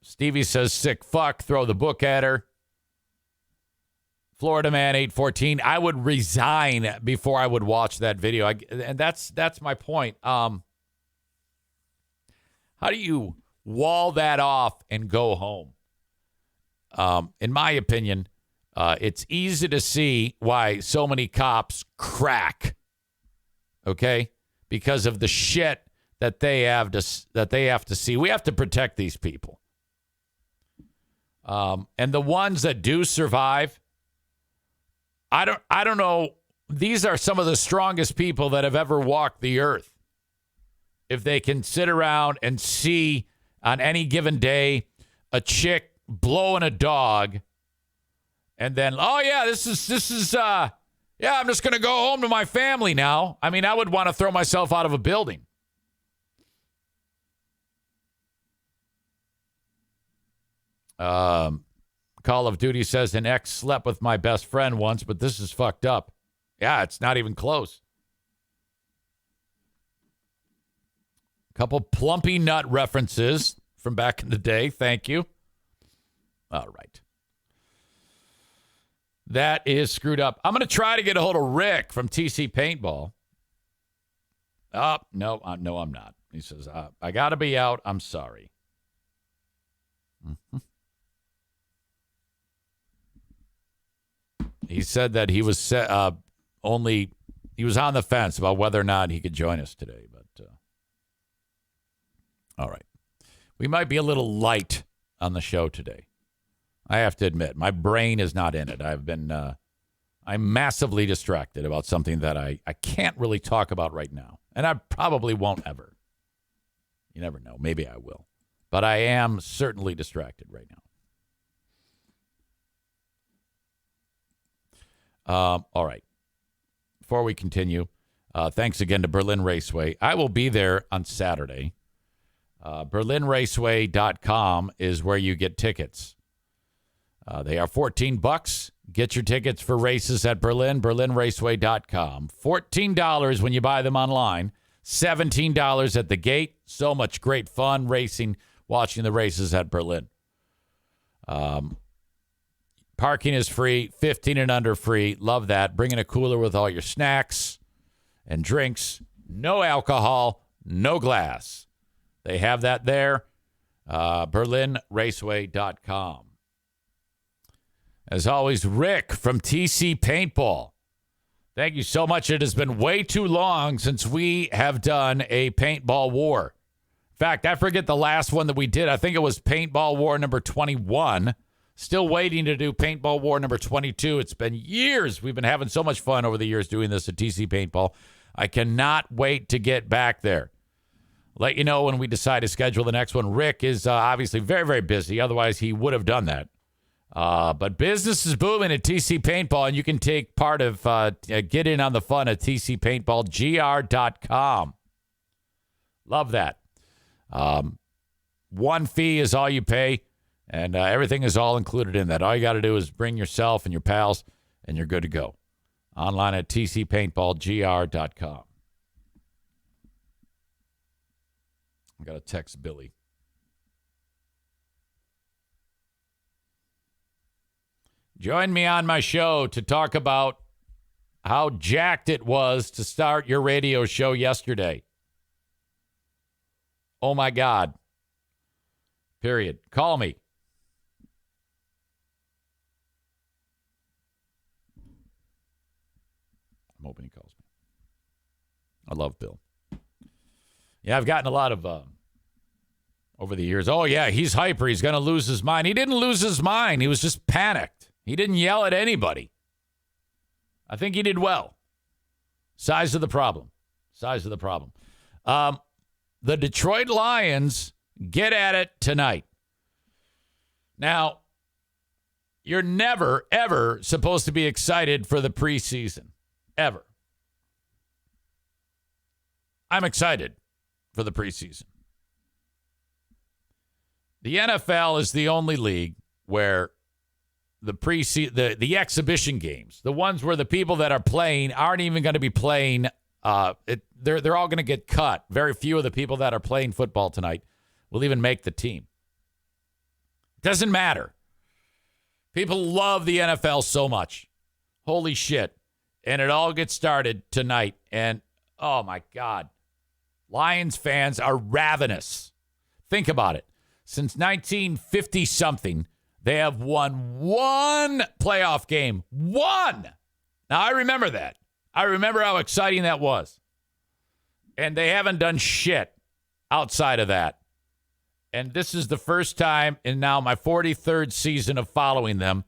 Stevie says, sick fuck, throw the book at her. Florida Man 814, I would resign before I would watch that video. And that's my point. How do you wall that off and go home? In my opinion, it's easy to see why so many cops crack. Okay? Because of the shit that they have to see. We have to protect these people. And the ones that do survive, I don't know. These are some of the strongest people that have ever walked the earth. If they can sit around and see on any given day a chick blowing a dog, and then, oh yeah, this is I'm just gonna go home to my family now. I mean, I would want to throw myself out of a building. Call of Duty says an ex slept with my best friend once, but this is fucked up. Yeah, it's not even close. Couple plumpy nut references from back in the day. Thank you. All right. That is screwed up. I'm going to try to get a hold of Rick from TC Paintball. No, I'm not. He says, I got to be out. I'm sorry. Mm-hmm. He said that he was he was on the fence about whether or not he could join us today. But all right. We might be a little light on the show today. I have to admit, my brain is not in it. I'm massively distracted about something that I can't really talk about right now. And I probably won't ever. You never know. Maybe I will. But I am certainly distracted right now. All right. Before we continue, thanks again to Berlin Raceway. I will be there on Saturday. BerlinRaceway.com is where you get tickets. They are $14. Get your tickets for races at BerlinRaceway.com. $14 when you buy them online. $17 at the gate. So much great fun racing, watching the races at Berlin. Parking is free, 15 and under free. Love that. Bring in a cooler with all your snacks and drinks. No alcohol, no glass. They have that there. BerlinRaceway.com. As always, Rick from TC Paintball. Thank you so much. It has been way too long since we have done a paintball war. In fact, I forget the last one that we did. I think it was Paintball War number 21. Still waiting to do Paintball War number 22. It's been years. We've been having so much fun over the years doing this at TC Paintball. I cannot wait to get back there. Let you know when we decide to schedule the next one. Rick is obviously very, very busy. Otherwise, he would have done that. But business is booming at TC Paintball, and you can take part of, get in on the fun at tcpaintballgr.com. Love that. One fee is all you pay. And everything is all included in that. All you got to do is bring yourself and your pals, and you're good to go. Online at tcpaintballgr.com. I got to text Billy. Join me on my show to talk about how jacked it was to start your radio show yesterday. Oh, my God. Period. Call me. I'm hoping he calls me. I love Bill. Yeah, I've gotten a lot of over the years. Oh, yeah, he's hyper. He's going to lose his mind. He didn't lose his mind. He was just panicked. He didn't yell at anybody. I think he did well. Size of the problem. The Detroit Lions get at it tonight. Now, you're never, ever supposed to be excited for the preseason. Ever. I'm excited for the preseason. The NFL is the only league where the exhibition games, the ones where the people that are playing aren't even going to be playing They're all going to get cut. Very few of the people that are playing football tonight will even make the team. Doesn't matter. People love the NFL so much. Holy shit. And it all gets started tonight. And, oh, my God. Lions fans are ravenous. Think about it. Since 1950-something, they have won one playoff game. One! Now, I remember that. I remember how exciting that was. And they haven't done shit outside of that. And this is the first time in now my 43rd season of following them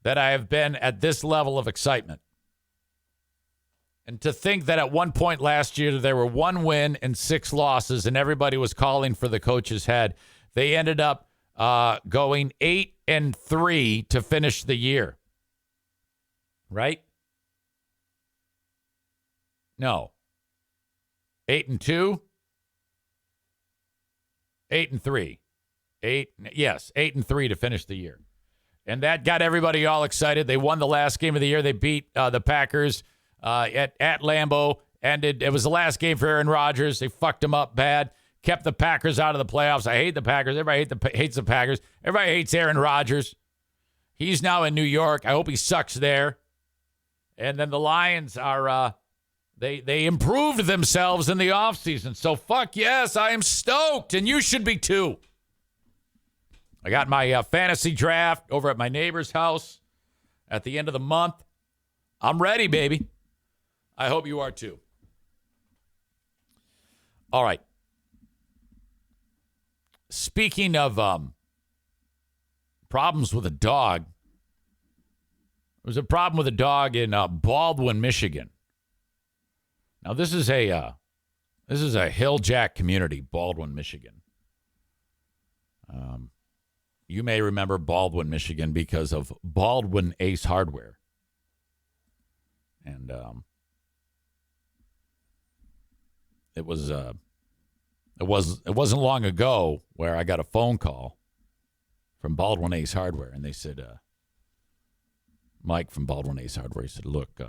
that I have been at this level of excitement. And to think that at one point last year there were 1 win and 6 losses and everybody was calling for the coach's head. They ended up going 8-3 to finish the year. Right? No. 8-2? 8-3. 8-3 to finish the year. And that got everybody all excited. They won the last game of the year. They beat the Packers at Lambeau. It was the last game for Aaron Rodgers. They fucked him up bad. Kept the Packers out of the playoffs. I hate the Packers. Everybody hates the Packers. Everybody hates Aaron Rodgers. He's now in New York. I hope he sucks there. And then the Lions are they improved themselves in the offseason. So fuck yes, I am stoked, and you should be too. I got my fantasy draft over at my neighbor's house at the end of the month. I'm ready, baby. I hope you are too. All right. Speaking of problems with a dog, there was a problem with a dog in Baldwin, Michigan. Now this is a hill jack community, Baldwin, Michigan. You may remember Baldwin, Michigan, because of Baldwin Ace Hardware, and it wasn't long ago where I got a phone call from Baldwin Ace Hardware, and they said, Mike from Baldwin Ace Hardware, he said, look,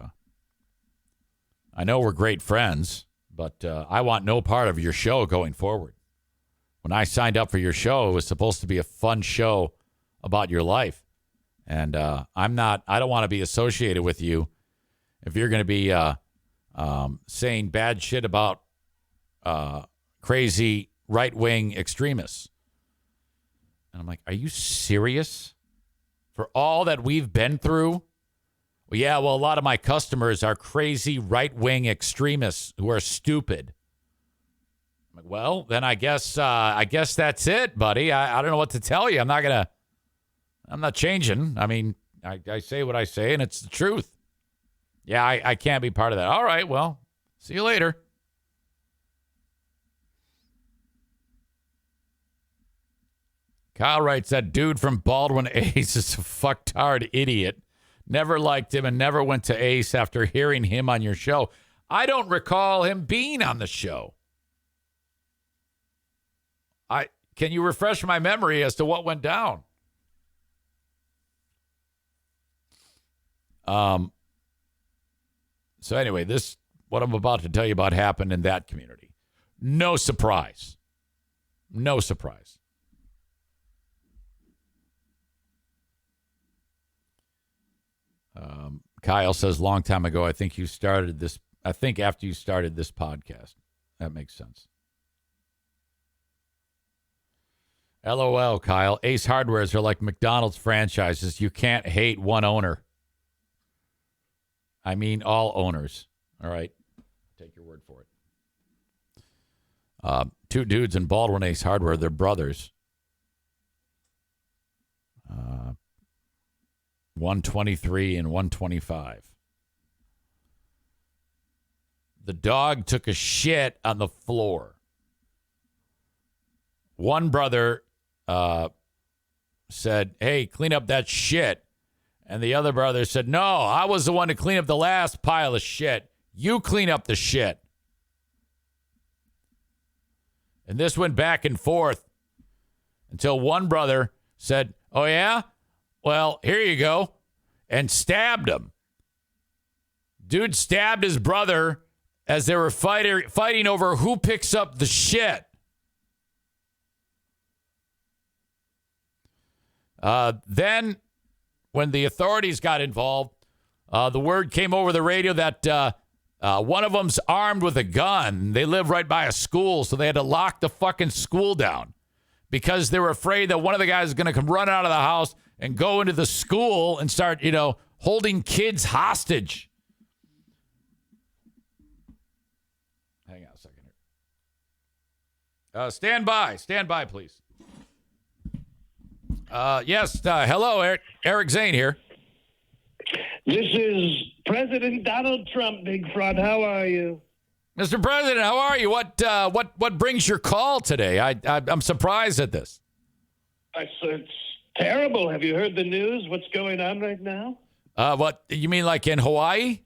I know we're great friends, but I want no part of your show going forward. When I signed up for your show, it was supposed to be a fun show about your life. And I don't want to be associated with you if you're going to be saying bad shit about crazy right-wing extremists. And I'm like, are you serious? For all that we've been through? Well, yeah, a lot of my customers are crazy right-wing extremists who are stupid. I'm like, well, then I guess that's it, buddy. I don't know what to tell you. I'm not changing. I mean, I say what I say, and it's the truth. Yeah, I can't be part of that. All right, well, see you later. Kyle writes, that dude from Baldwin Ace is a fucktard idiot. Never liked him and never went to Ace after hearing him on your show. I don't recall him being on the show. Can you refresh my memory as to what went down? So anyway, what I'm about to tell you about happened in that community. No surprise. No surprise. Kyle says, long time ago, I think after you started this podcast. That makes sense. LOL, Kyle. Ace Hardwares are like McDonald's franchises. You can't hate one owner. I mean all owners. All right? Take your word for it. 2 dudes in Baldwin Ace Hardware. They're brothers. 123 and 125. The dog took a shit on the floor. One brother said, hey, clean up that shit. And the other brother said, no, I was the one to clean up the last pile of shit. You clean up the shit. And this went back and forth until one brother said, oh, yeah? Well, here you go. And stabbed him. Dude stabbed his brother as they were fighting over who picks up the shit. Then, when the authorities got involved, the word came over the radio that one of them's armed with a gun. They live right by a school, so they had to lock the fucking school down because they were afraid that one of the guys is going to come run out of the house and go into the school and start, holding kids hostage. Hang on a second here. Stand by, please. Yes. Hello, Eric Zane here. This is President Donald Trump, Big Fraud. How are you? Mr. President, how are you? What brings your call today? I'm surprised at this. It's terrible. Have you heard the news? What's going on right now? What, you mean like in Hawaii?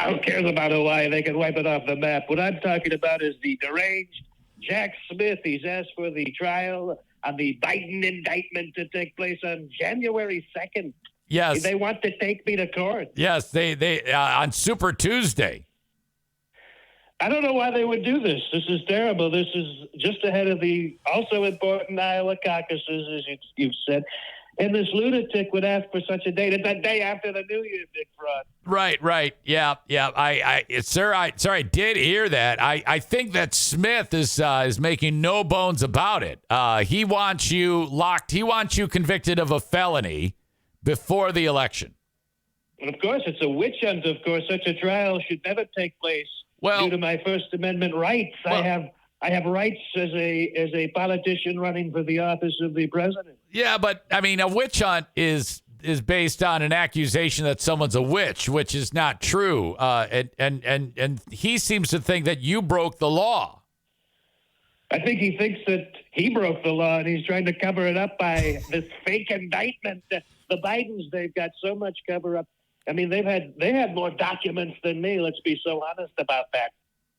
Who cares about Hawaii? They can wipe it off the map. What I'm talking about is the deranged Jack Smith. He's asked for the trial on the Biden indictment to take place on January 2nd. Yes. They want to take me to court. Yes, they on Super Tuesday. I don't know why they would do this. This is terrible. This is just ahead of the also important Iowa caucuses, as you've said. And this lunatic would ask for such a date. It's the day after the New Year, Big Fraud. Right. Yeah. I did hear that. I think that Smith is making no bones about it. He wants you locked. He wants you convicted of a felony before the election. And of course, it's a witch hunt. Of course, such a trial should never take place. Due to my First Amendment rights, I have rights as a politician running for the office of the president. Yeah, but I mean, a witch hunt is based on an accusation that someone's a witch, which is not true. And he seems to think that you broke the law. I think he thinks that he broke the law, and he's trying to cover it up by this fake indictment. The Bidens, they've got so much cover up. I mean, they had more documents than me. Let's be so honest about that.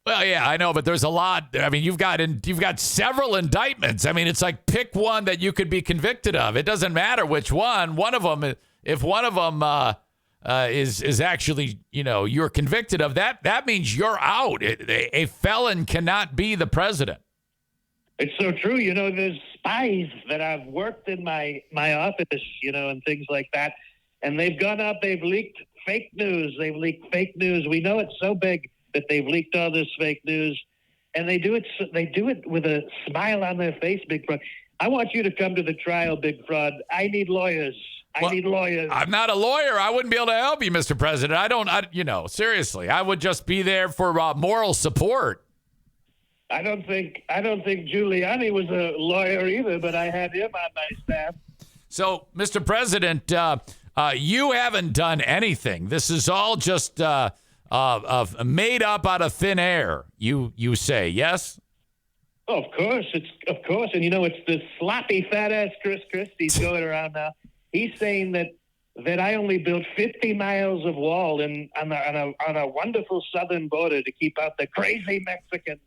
Well, yeah, I know, but there's a lot. I mean, you've got several indictments. I mean, it's like pick one that you could be convicted of. It doesn't matter which one. One of them, if one of them is actually, you're convicted of that means you're out. A felon cannot be the president. It's so true. There's spies that have worked in my office, and things like that. And they've gone out, they've leaked fake news. We know it's so big that they've leaked all this fake news. And they do it with a smile on their face, Big Fraud. I want you to come to the trial, Big Fraud. I need lawyers. I need lawyers. I'm not a lawyer. I wouldn't be able to help you, Mr. President. Seriously, I would just be there for moral support. I don't think Giuliani was a lawyer either, but I had him on my staff. So, Mr. President, you haven't done anything. This is all just made up out of thin air. You say, yes? Oh, of course, and it's this sloppy fat ass Chris Christie's going around now. He's saying that I only built 50 miles of wall on a wonderful southern border to keep out the crazy Mexicans.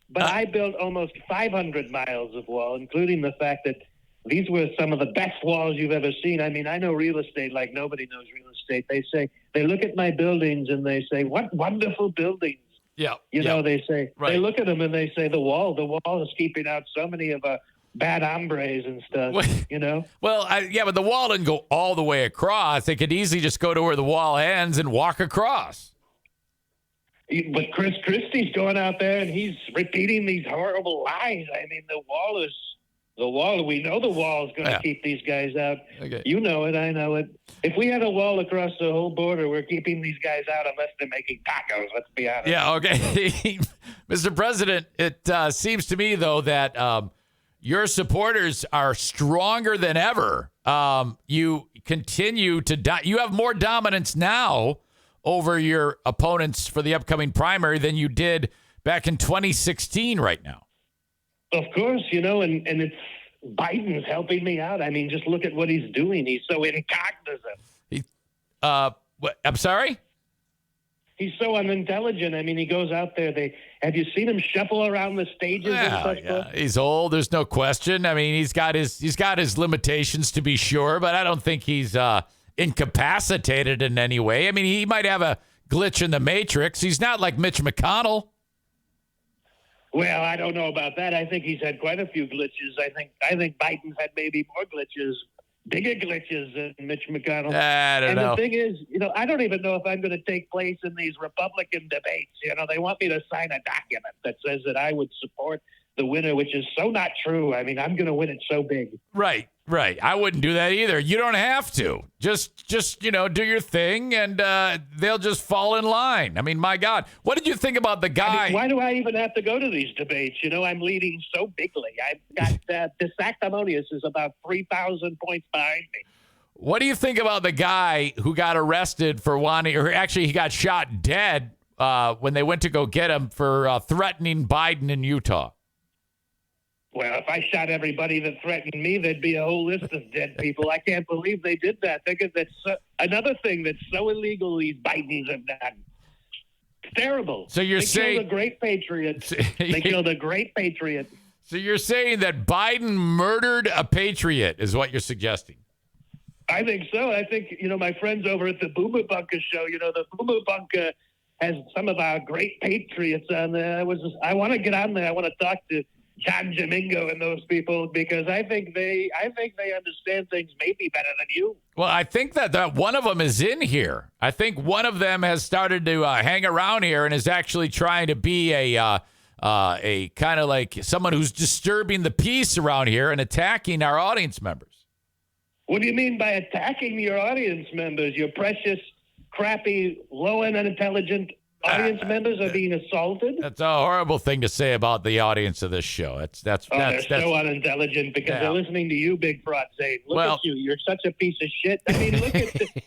But I built almost 500 miles of wall, including the fact that these were some of the best walls you've ever seen. I mean, I know real estate like nobody knows real estate. They look at my buildings and they say, what wonderful buildings. Yeah. They say, right. They look at them and they say, the wall is keeping out so many of bad hombres and stuff, Well, but the wall didn't go all the way across. They could easily just go to where the wall ends and walk across. But Chris Christie's going out there and he's repeating these horrible lies. I mean, the wall, we know the wall is going to keep these guys out. Okay. You know it, I know it. If we had a wall across the whole border, we're keeping these guys out unless they're making tacos, let's be honest. Yeah, okay. Mr. President, it seems to me, though, that your supporters are stronger than ever. You continue to you have more dominance now over your opponents for the upcoming primary than you did back in 2016 right now. Of course, and it's Biden's helping me out. I mean, just look at what he's doing. He's so incognizant. I'm sorry? He's so unintelligent. I mean, he goes out there. Have you seen him shuffle around the stages and such? Yeah. He's old. There's no question. I mean, he's got his limitations to be sure, but I don't think he's incapacitated in any way. I mean, he might have a glitch in the matrix. He's not like Mitch McConnell. Well, I don't know about that. I think he's had quite a few glitches. I think Biden's had maybe more glitches, bigger glitches than Mitch McConnell. I don't know. And the thing is, I don't even know if I'm going to take place in these Republican debates. They want me to sign a document that says that I would support the winner, which is so not true. I mean, I'm going to win it so big. Right. I wouldn't do that either. You don't have to. Just do your thing, and they'll just fall in line. I mean, my God. What did you think about the guy? I mean, why do I even have to go to these debates? I'm leading so bigly. I've got DeSanctimonious is about 3,000 points behind me. What do you think about the guy who got arrested for wanting, or actually he got shot dead when they went to go get him for threatening Biden in Utah? Well, if I shot everybody that threatened me, there'd be a whole list of dead people. I can't believe they did that. That's another thing that's so illegal these Bidens have done. It's terrible. So you're saying... killed a great patriot. They killed a great patriot. So you're saying that Biden murdered a patriot is what you're suggesting? I think so. I think, my friends over at the Boomer Bunker show, the Boomer Bunker has some of our great patriots on there. I want to get on there. I want to talk to John Domingo and those people, because I think they understand things maybe better than you. Well, I think that one of them is in here. I think one of them has started to hang around here and is actually trying to be a kind of like someone who's disturbing the peace around here and attacking our audience members. What do you mean by attacking your audience members? Your precious, crappy, low and unintelligent audience members are being assaulted? That's a horrible thing to say about the audience of this show. They're so unintelligent because they're listening to you, Big Fraud Zane. Look at you. You're such a piece of shit. I mean,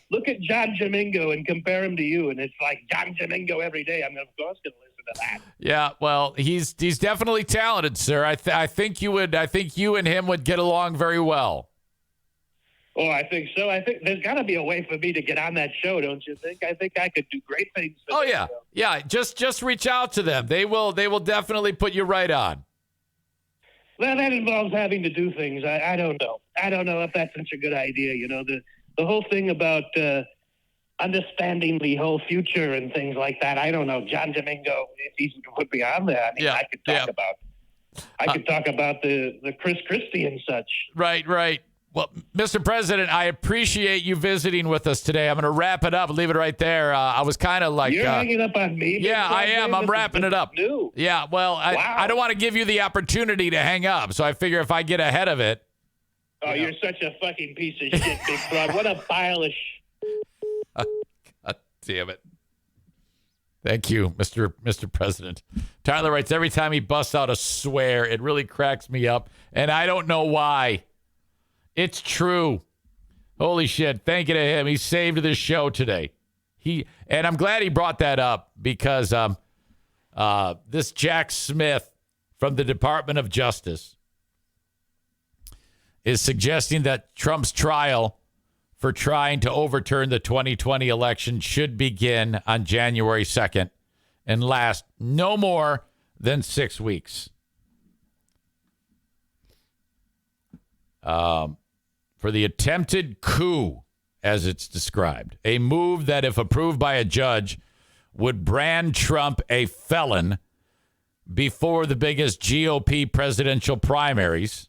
look at John Domingo and compare him to you, and it's like John Domingo every day. I'm, of course, going to listen to that. Yeah, well, he's definitely talented, sir. I think you and him would get along very well. Oh, I think so. I think there's got to be a way for me to get on that show, don't you think? I think I could do great things for them. Yeah. Just reach out to them. They will definitely put you right on. Well, that involves having to do things. I don't know. I don't know if that's such a good idea. The whole thing about understanding the whole future and things like that. I don't know. John Domingo, if he would be on there, I mean, I could talk about the Chris Christie and such. Right. Well, Mr. President, I appreciate you visiting with us today. I'm going to wrap it up and leave it right there. I was kind of like... You're hanging up on me? Yeah, I am. I'm wrapping it up. New. Yeah, well, I don't want to give you the opportunity to hang up, so I figure if I get ahead of it... Oh, you're such a fucking piece of shit, Big Fraud. What a pile of God damn it. Thank you, Mr. President. Tyler writes, every time he busts out a swear, it really cracks me up, and I don't know why. It's true. Holy shit. Thank you to him. He saved this show today. And I'm glad he brought that up because this Jack Smith from the Department of Justice is suggesting that Trump's trial for trying to overturn the 2020 election should begin on January 2nd and last no more than 6 weeks. For the attempted coup, as it's described, a move that, if approved by a judge, would brand Trump a felon before the biggest GOP presidential primaries.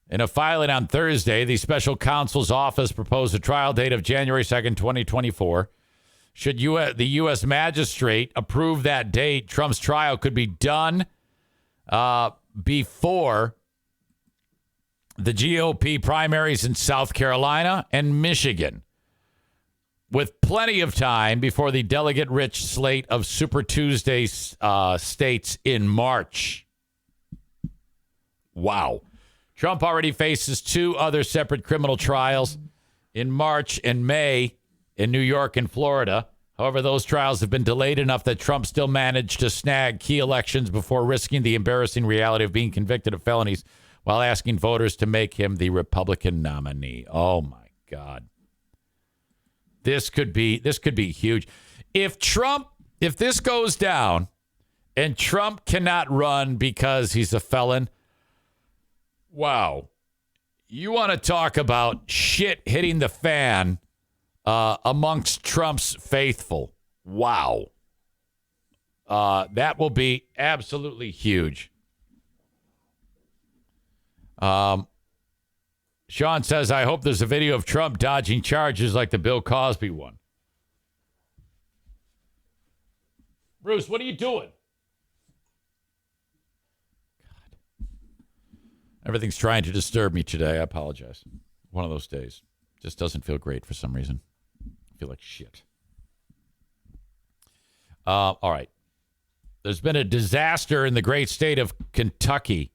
In a filing on Thursday, the special counsel's office proposed a trial date of January 2nd, 2024. Should the U.S. magistrate approve that date, Trump's trial could be done before the GOP primaries in South Carolina and Michigan, with plenty of time before the delegate-rich slate of Super Tuesday states in March. Wow. Trump already faces 2 other separate criminal trials in March and May in New York and Florida. However, those trials have been delayed enough that Trump still managed to snag key elections before risking the embarrassing reality of being convicted of felonies while asking voters to make him the Republican nominee. Oh, my God. This could be huge. If this goes down and Trump cannot run because he's a felon, wow. You want to talk about shit hitting the fan amongst Trump's faithful. Wow. That will be absolutely huge. Sean says, I hope there's a video of Trump dodging charges like the Bill Cosby one. Bruce, what are you doing? God. Everything's trying to disturb me today. I apologize. One of those days. Just doesn't feel great for some reason. I feel like shit. All right. There's been a disaster in the great state of Kentucky.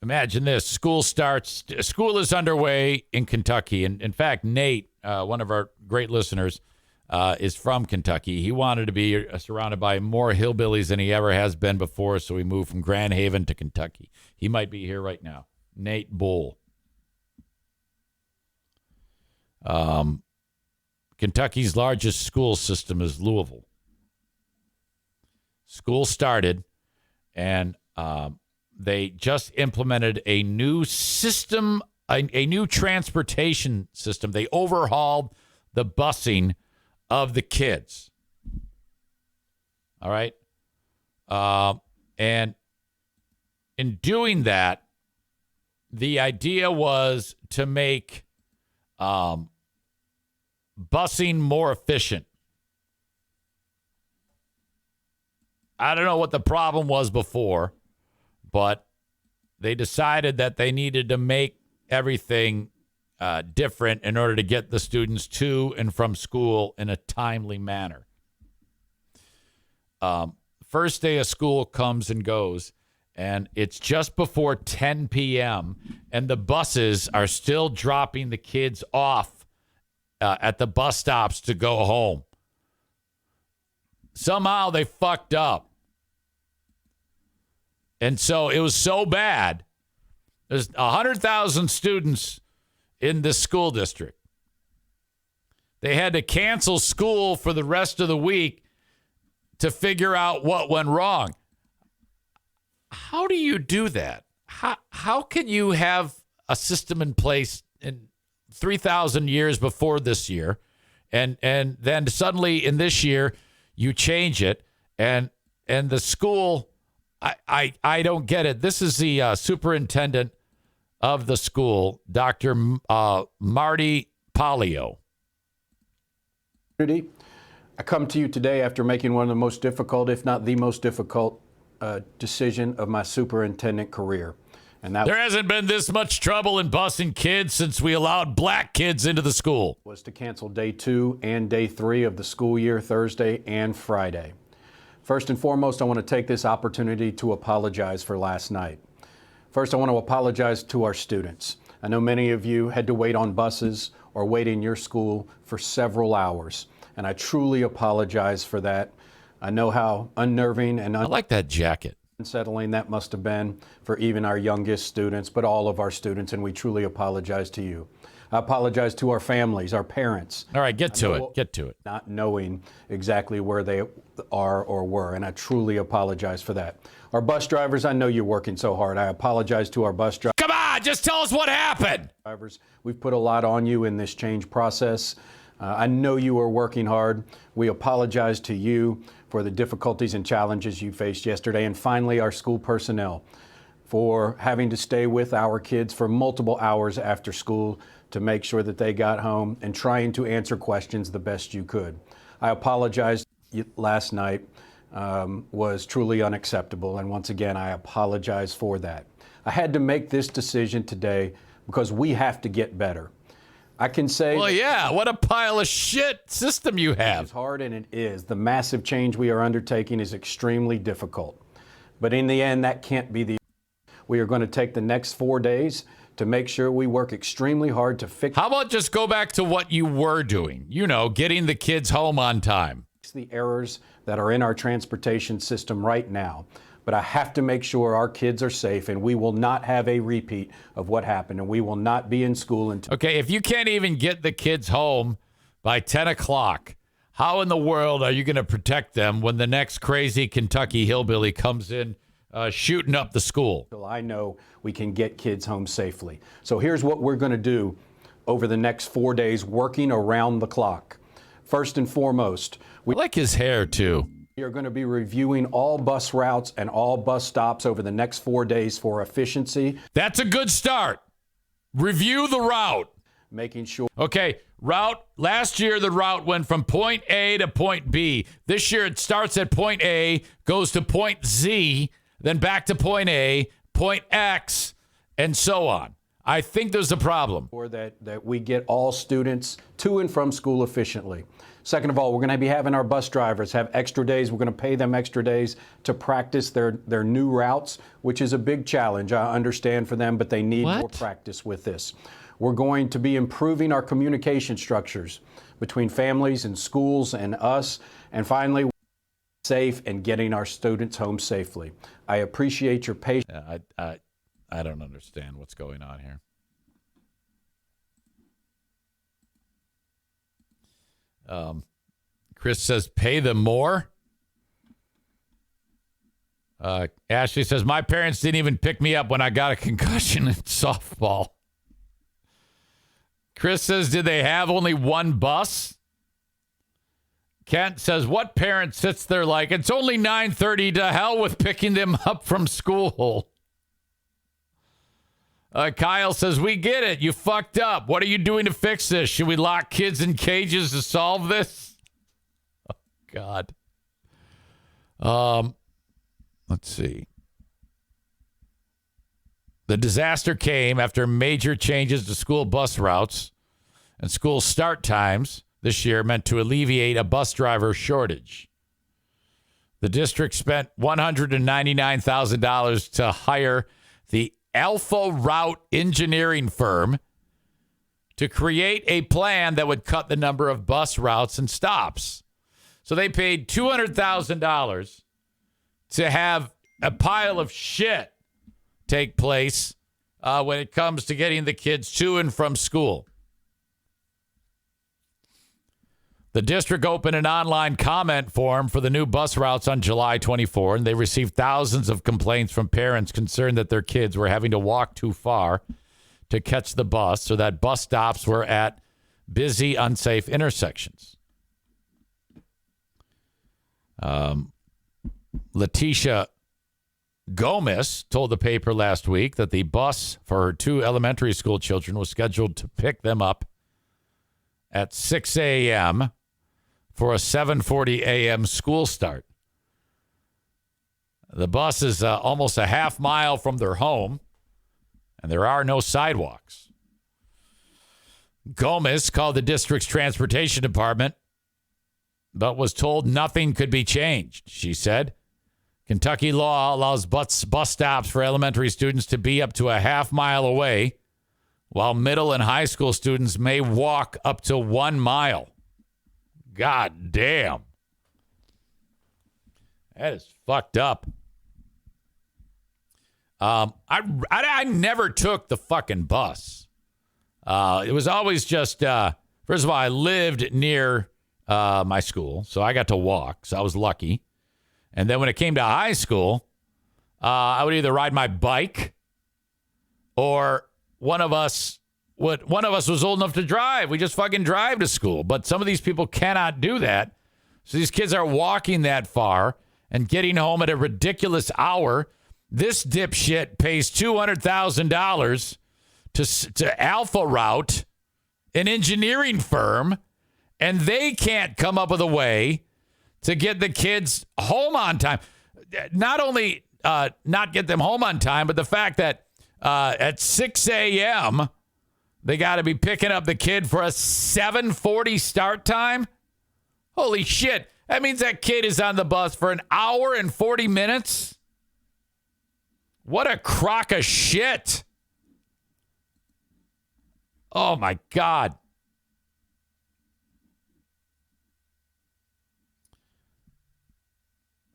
Imagine this. School is underway in Kentucky. And in fact, Nate, one of our great listeners, is from Kentucky. He wanted to be surrounded by more hillbillies than he ever has been before, so he moved from Grand Haven to Kentucky. He might be here right now. Nate Bull. Kentucky's largest school system is Louisville. School started, and they just implemented a new system, a new transportation system. They overhauled the busing of the kids. All right? And in doing that, the idea was to make busing more efficient. I don't know what the problem was before, but they decided that they needed to make everything different in order to get the students to and from school in a timely manner. First day of school comes and goes, and it's just before 10 p.m., and the buses are still dropping the kids off at the bus stops to go home. Somehow they fucked up. And so it was so bad. There's 100,000 students in this school district. They had to cancel school for the rest of the week to figure out what went wrong. How do you do that? How can you have a system in place in 3,000 years before this year, and then suddenly in this year you change it, and the school, I don't get it. This is the superintendent of the school, Dr. Marty Polio. I come to you today after making one of the most difficult, if not the most difficult, decision of my superintendent career. And that there hasn't been this much trouble in busing kids since we allowed black kids into the school. Was to cancel day 2 and day 3 of the school year, Thursday and Friday. First and foremost, I want to take this opportunity to apologize for last night. First, I want to apologize to our students. I know many of you had to wait on buses or wait in your school for several hours, and I truly apologize for that. I know how unnerving and I like that jacket. Unsettling that must have been for even our youngest students, but all of our students, and we truly apologize to you. I apologize to our families, our parents. All right, get to it. Not knowing exactly where they are or were, and I truly apologize for that. Our bus drivers, I know you're working so hard. I apologize to our bus drivers. Come on, just tell us what happened. We've put a lot on you in this change process. I know you are working hard. We apologize to you for the difficulties and challenges you faced yesterday. And finally, our school personnel for having to stay with our kids for multiple hours after school to make sure that they got home and trying to answer questions the best you could. I apologize. Last night was truly unacceptable. And once again, I apologize for that. I had to make this decision today because we have to get better. I can say... Well, yeah, what a pile of shit system you have. It's hard, and it is. The massive change we are undertaking is extremely difficult. But in the end, that can't be the... We are going to take the next 4 days to make sure we work extremely hard to fix... How about just go back to what you were doing? You know, getting the kids home on time. The errors that are in our transportation system right now. But I have to make sure our kids are safe, and we will not have a repeat of what happened, and we will not be in school until... Okay, if you can't even get the kids home by 10 o'clock, how in the world are you going to protect them when the next crazy Kentucky hillbilly comes in shooting up the school? I know we can get kids home safely. So here's what we're going to do over the next 4 days, working around the clock. First and foremost, I like his hair too. We are going to be reviewing all bus routes and all bus stops over the next 4 days for efficiency. That's a good start. Review the route. Making sure. Okay, route. Last year, the route went from point A to point B. This year, it starts at point A, goes to point Z, then back to point A, point X, and so on. I think there's a problem. Or that we get all students to and from school efficiently. Second of all, we're going to be having our bus drivers have extra days. We're going to pay them extra days to practice their new routes, which is a big challenge. I understand for them, but they need more practice with this. We're going to be improving our communication structures between families and schools and us. And finally, safe and getting our students home safely. I appreciate your patience. I don't understand what's going on here. Chris says, pay them more. Ashley says, my parents didn't even pick me up when I got a concussion in softball. Chris says, did they have only one bus? Kent says, what parent sits there like, it's only 9:30, to hell with picking them up from school? Kyle says, we get it. You fucked up. What are you doing to fix this? Should we lock kids in cages to solve this? Oh, God. Let's see. The disaster came after major changes to school bus routes and school start times this year meant to alleviate a bus driver shortage. The district spent $199,000 to hire the Alpha Route engineering firm to create a plan that would cut the number of bus routes and stops. So they paid $200,000 to have a pile of shit take place when it comes to getting the kids to and from school. The district opened an online comment form for the new bus routes on July 24, and they received thousands of complaints from parents concerned that their kids were having to walk too far to catch the bus, or that bus stops were at busy, unsafe intersections. Letitia Gomez told the paper last week that the bus for her 2 elementary school children was scheduled to pick them up at 6 a.m. for a 7:40 a.m. school start. The bus is almost a half mile from their home, and there are no sidewalks. Gomez called the district's transportation department, but was told nothing could be changed. She said, Kentucky law allows bus stops for elementary students to be up to a half mile away, while middle and high school students may walk up to 1 mile. God damn. That is fucked up. I never took the fucking bus. It was always just, first of all, I lived near my school, so I got to walk, so I was lucky. And then when it came to high school, I would either ride my bike or one of us was old enough to drive. We just fucking drive to school. But some of these people cannot do that. So these kids are walking that far and getting home at a ridiculous hour. This dipshit pays $200,000 to Alpha Route, an engineering firm, and they can't come up with a way to get the kids home on time. Not only not get them home on time, but the fact that at 6 a.m., they got to be picking up the kid for a 7:40 start time. Holy shit. That means that kid is on the bus for an hour and 40 minutes. What a crock of shit. Oh, my God.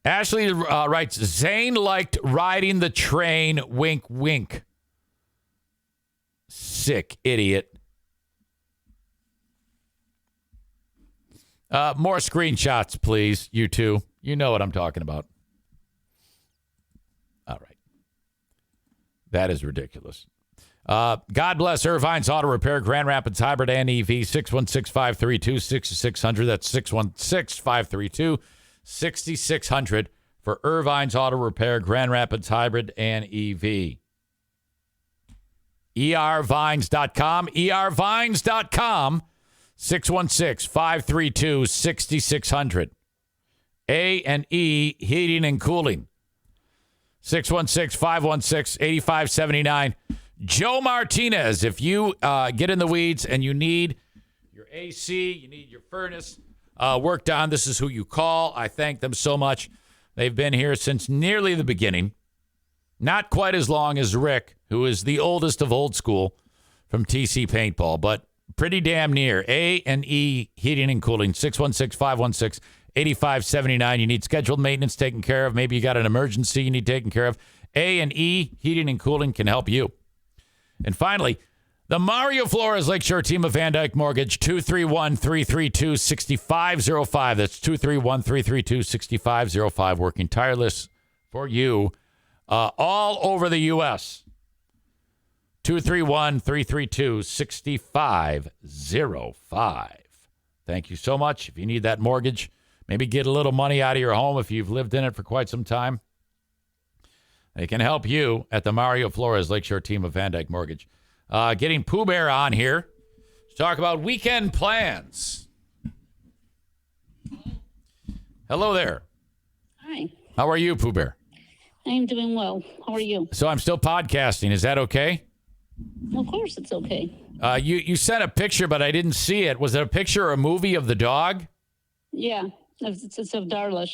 Ashley writes, Zane liked riding the train, wink, wink. Sick idiot. More screenshots, please, you two. You know what I'm talking about. All right. That is ridiculous. God bless Irvine's Auto Repair, Grand Rapids Hybrid and EV, 616-532-6600. That's 616-532-6600 for Irvine's Auto Repair, Grand Rapids Hybrid and EV. ervines.com, ervines.com, 616-532-6600. A&E Heating and Cooling, 616-516-8579. Joe Martinez, if you get in the weeds and you need your AC, you need your furnace worked on, this is who you call. I thank them so much. They've been here since nearly the beginning. Not quite as long as Rick, who is the oldest of old school from TC Paintball, but pretty damn near. A&E Heating and Cooling, 616-516-8579. You need scheduled maintenance taken care of. Maybe you got an emergency you need taken care of. A&E Heating and Cooling can help you. And finally, the Mario Flores Lakeshore team of Van Dyke Mortgage, 231-332-6505. That's 231-332-6505, working tireless for you all over the U.S. 231-332-6505. Thank you so much. If you need that mortgage, maybe get a little money out of your home if you've lived in it for quite some time. They can help you at the Mario Flores Lakeshore team of Van Dyke Mortgage. Getting Pooh Bear on here to talk about weekend plans. Hello there. Hi. How are you, Pooh Bear? I'm doing well. How are you? So I'm still podcasting. Is that okay? Of course it's okay. You sent a picture, but I didn't see it. Was it a picture or a movie of the dog? Yeah. It's of Darla.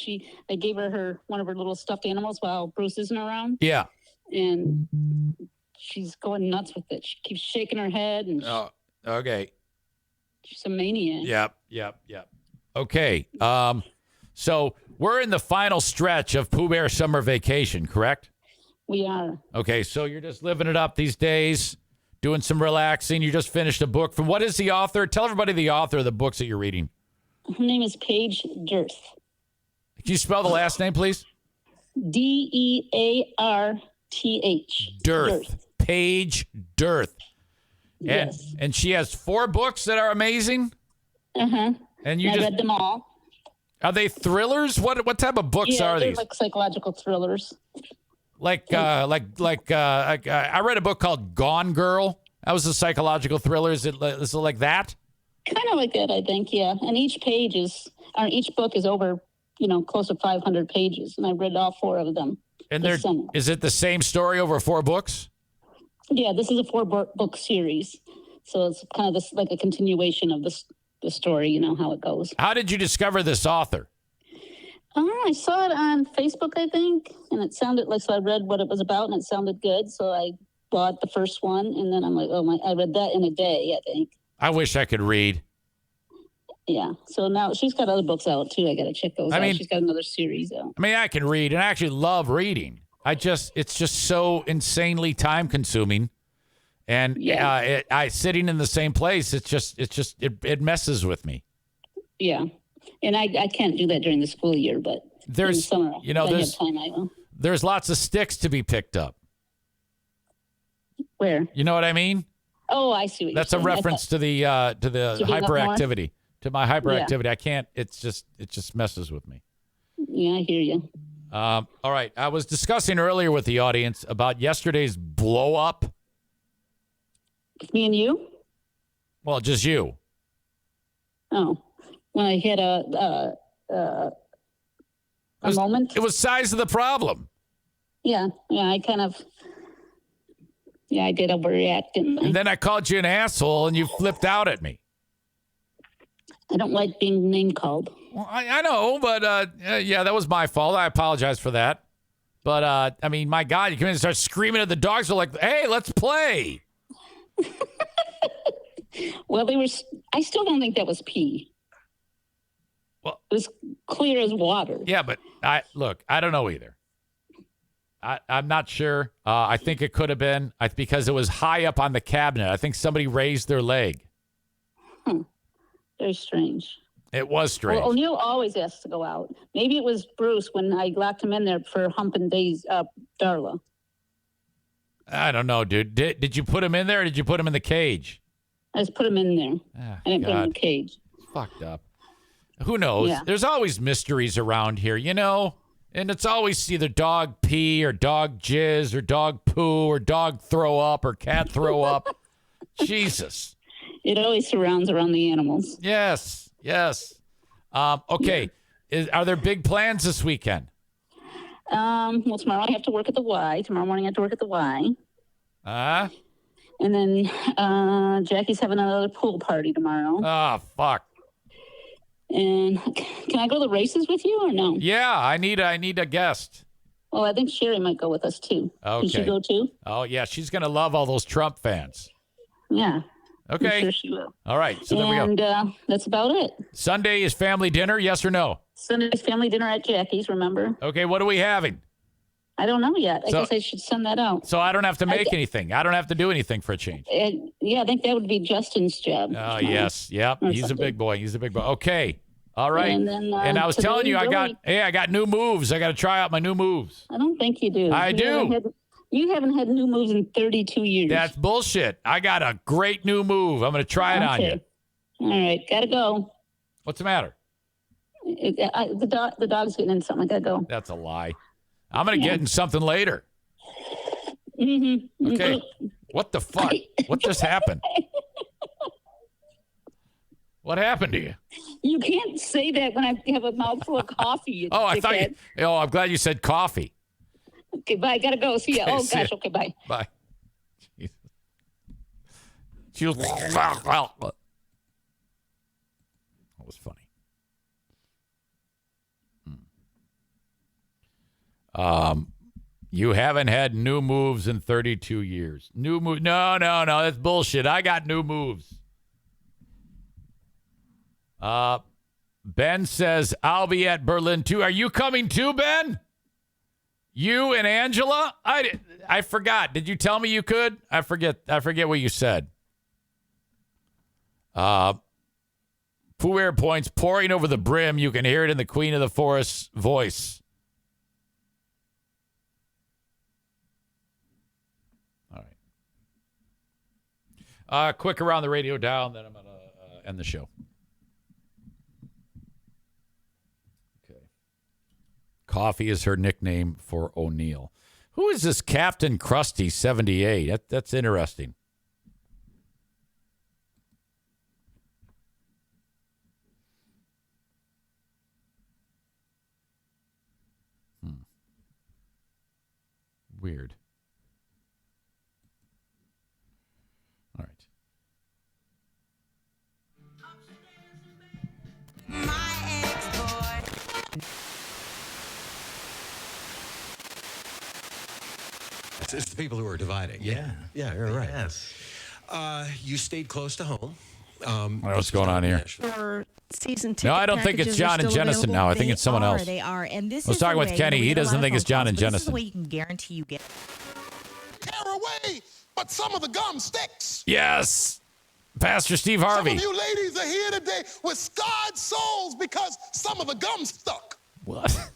I gave her one of her little stuffed animals while Bruce isn't around. Yeah. And she's going nuts with it. She keeps shaking her head. And okay. She's a maniac. Yep. Okay. So we're in the final stretch of Pooh Bear summer vacation, correct? We are. Okay, so you're just living it up these days, doing some relaxing. You just finished a book. From what is the author? Tell everybody the author of the books that you're reading. Her name is Paige Dearth. Can you spell the last name, please? Dearth. Dearth. Paige Dearth. Yes. And she has 4 books that are amazing? Uh-huh. And I read them all. Are they thrillers? What type of books are they're these? like psychological thrillers. I read a book called Gone Girl. That was a psychological thriller. Is it like that? Kind of like that, I think, yeah. And each book is over, close to 500 pages, and I read all 4 of them. And is it the same story over 4 books? Yeah, this is a 4-book series, so it's kind of this like a continuation of the story. How it goes. How did you discover this author? I saw it on Facebook, I think, and it sounded like, so I read what it was about, and it sounded good, so I bought the first one, and then I'm like, I read that in a day, I think. I wish I could read. Yeah, so now she's got other books out, too. I got to check those out. She's got another series out. I can read, and I actually love reading. It's just so insanely time-consuming, and sitting in the same place, it messes with me. Yeah. And I can't do that during the school year, but in the summer, I have time, I will. There's lots of sticks to be picked up. Where? You know what I mean? Oh, I see what That's you're saying. A reference to the hyperactivity. To my hyperactivity. Yeah. I can't. It just messes with me. Yeah, I hear you. All right. I was discussing earlier with the audience about yesterday's blow up. Me and you? Well, just you. Oh. When I had a moment. It was size of the problem. Yeah, I kind of. Yeah, I did overreact, didn't I? And then I called you an asshole, and you flipped out at me. I don't like being name called. Well, I know, but that was my fault. I apologize for that. But my God, you come in and start screaming at the dogs. They're like, "Hey, let's play." Well, I still don't think that was pee. Well, it was clear as water. Yeah, but I don't know either. I'm not sure. I think it could have been because it was high up on the cabinet. I think somebody raised their leg. Very strange. It was strange. Well, O'Neill always asks to go out. Maybe it was Bruce when I locked him in there for humping Darla. I don't know, dude. Did you put him in there or did you put him in the cage? I just put him in there. I didn't put him in the cage. Fucked up. Who knows? Yeah. There's always mysteries around here, you know? And it's always either dog pee or dog jizz or dog poo or dog throw up or cat throw up. Jesus. It always surrounds around the animals. Yes. Okay. Are there big plans this weekend? Well, tomorrow I have to work at the Y. Tomorrow morning I have to work at the Y. And then Jackie's having another pool party tomorrow. Oh, fuck. And can I go to the races with you or no? Yeah, I need a guest. Well, I think Sherry might go with us too. Okay. Can she go too? Oh, yeah. She's going to love all those Trump fans. Yeah. Okay. I'm sure she will. All right. So there we go. And that's about it. Sunday is family dinner, yes or no? Sunday's family dinner at Jackie's, remember? Okay. What are we having? I don't know yet. I guess I should send that out. So I don't have to make anything. I don't have to do anything for a change. Yeah, I think that would be Justin's job. Oh, yes. Yep. He's a big boy. Okay. All right. And then, I was telling you, I got new moves. I got to try out my new moves. I don't think you do. I do. You haven't had new moves in 32 years. That's bullshit. I got a great new move. I'm going to try it on you. All right. Got to go. What's the matter? The dog's getting into something. I got to go. That's a lie. I'm going to get in something later. Mm-hmm. Okay. What the fuck? What just happened? What happened to you? You can't say that when I have a mouthful of coffee. I thought you. Oh, I'm glad you said coffee. Okay, bye. Gotta go. See ya. Okay, Oh, see gosh. ya. Okay, bye. Bye. She was. That was funny. You haven't had new moves in 32 years. New move? No. That's bullshit. I got new moves. Ben says, I'll be at Berlin too. Are you coming too, Ben? You and Angela? I forgot. Did you tell me you could? I forget what you said. Pooh Air points pouring over the brim. You can hear it in the Queen of the Forest's voice. All right. Quick around the radio dial, and then I'm going to end the show. Coffee is her nickname for O'Neill. Who is this Captain Krusty 78? That's interesting. Weird. All right. It's the people who are dividing. Yeah, you're right. Yes. You stayed close to home. What's going on here? For season ticket No, I don't think it's John and Jennison now. I think it's someone else. They are, and this I was is talking the with way, Kenny. we He get a doesn't lot of think it's phone John calls, and but This is Jennison. the way you can guarantee you get. Tear away, but some of the gum sticks. Yes. Pastor Steve Harvey. Some of you ladies are here today with scarred souls because some of the gum stuck. What?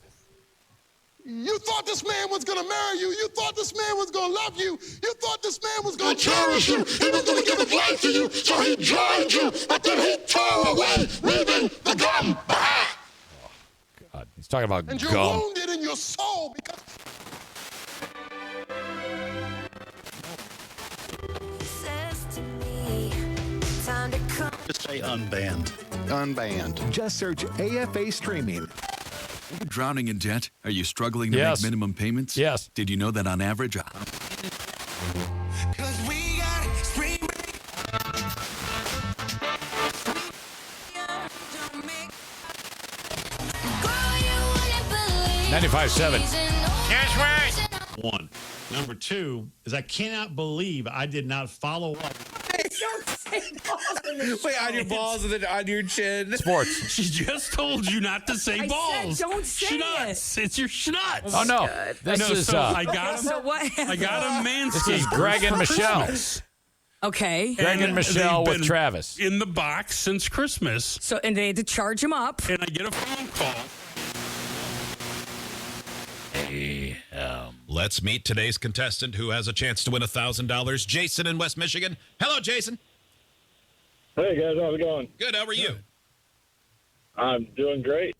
You thought this man was going to marry you. You thought this man was going to love you. You thought this man was going to cherish you. He was going to give his life to you, so he joined you. But then he tore away, leaving the gum behind. God, he's talking about And you're gum. wounded in your soul because... Just say unbanned. Unbanned. Just search AFA streaming. Drowning in debt? Are you struggling to Yes. make minimum payments? Yes. Did you know that on average, Cause we got streaming. 95.7. That's right. One. Number two is I cannot believe I did not follow up. Don't say balls in the Wait, on your balls and then on your chin. Sports. She just told you not to say I balls. said don't say Schnuts. It's your schnuts. Oh, no. God. This is, so I got him. So what I got him manscaped. This is Greg and for Michelle. Christmas. Okay. Greg and Michelle they've with been Travis. in the box since Christmas. So and they had to charge him up. And I get a phone call. Hey. a.m. Let's meet today's contestant who has a chance to win $1,000. Jason in West Michigan. Hello, Jason. Hey, guys. How's it going? Good. How are you? I'm doing great.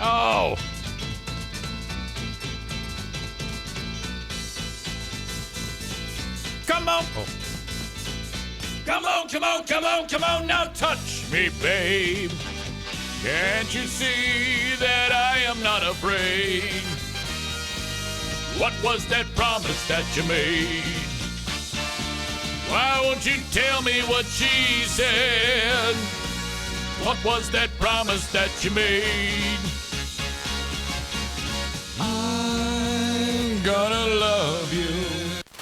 Oh. Come on. Oh. Come on, come on, come on, come on. Now touch me, babe. Can't you see that I am not afraid? What was that promise that you made? Why won't you tell me what she said? What was that promise that you made? I'm gonna love you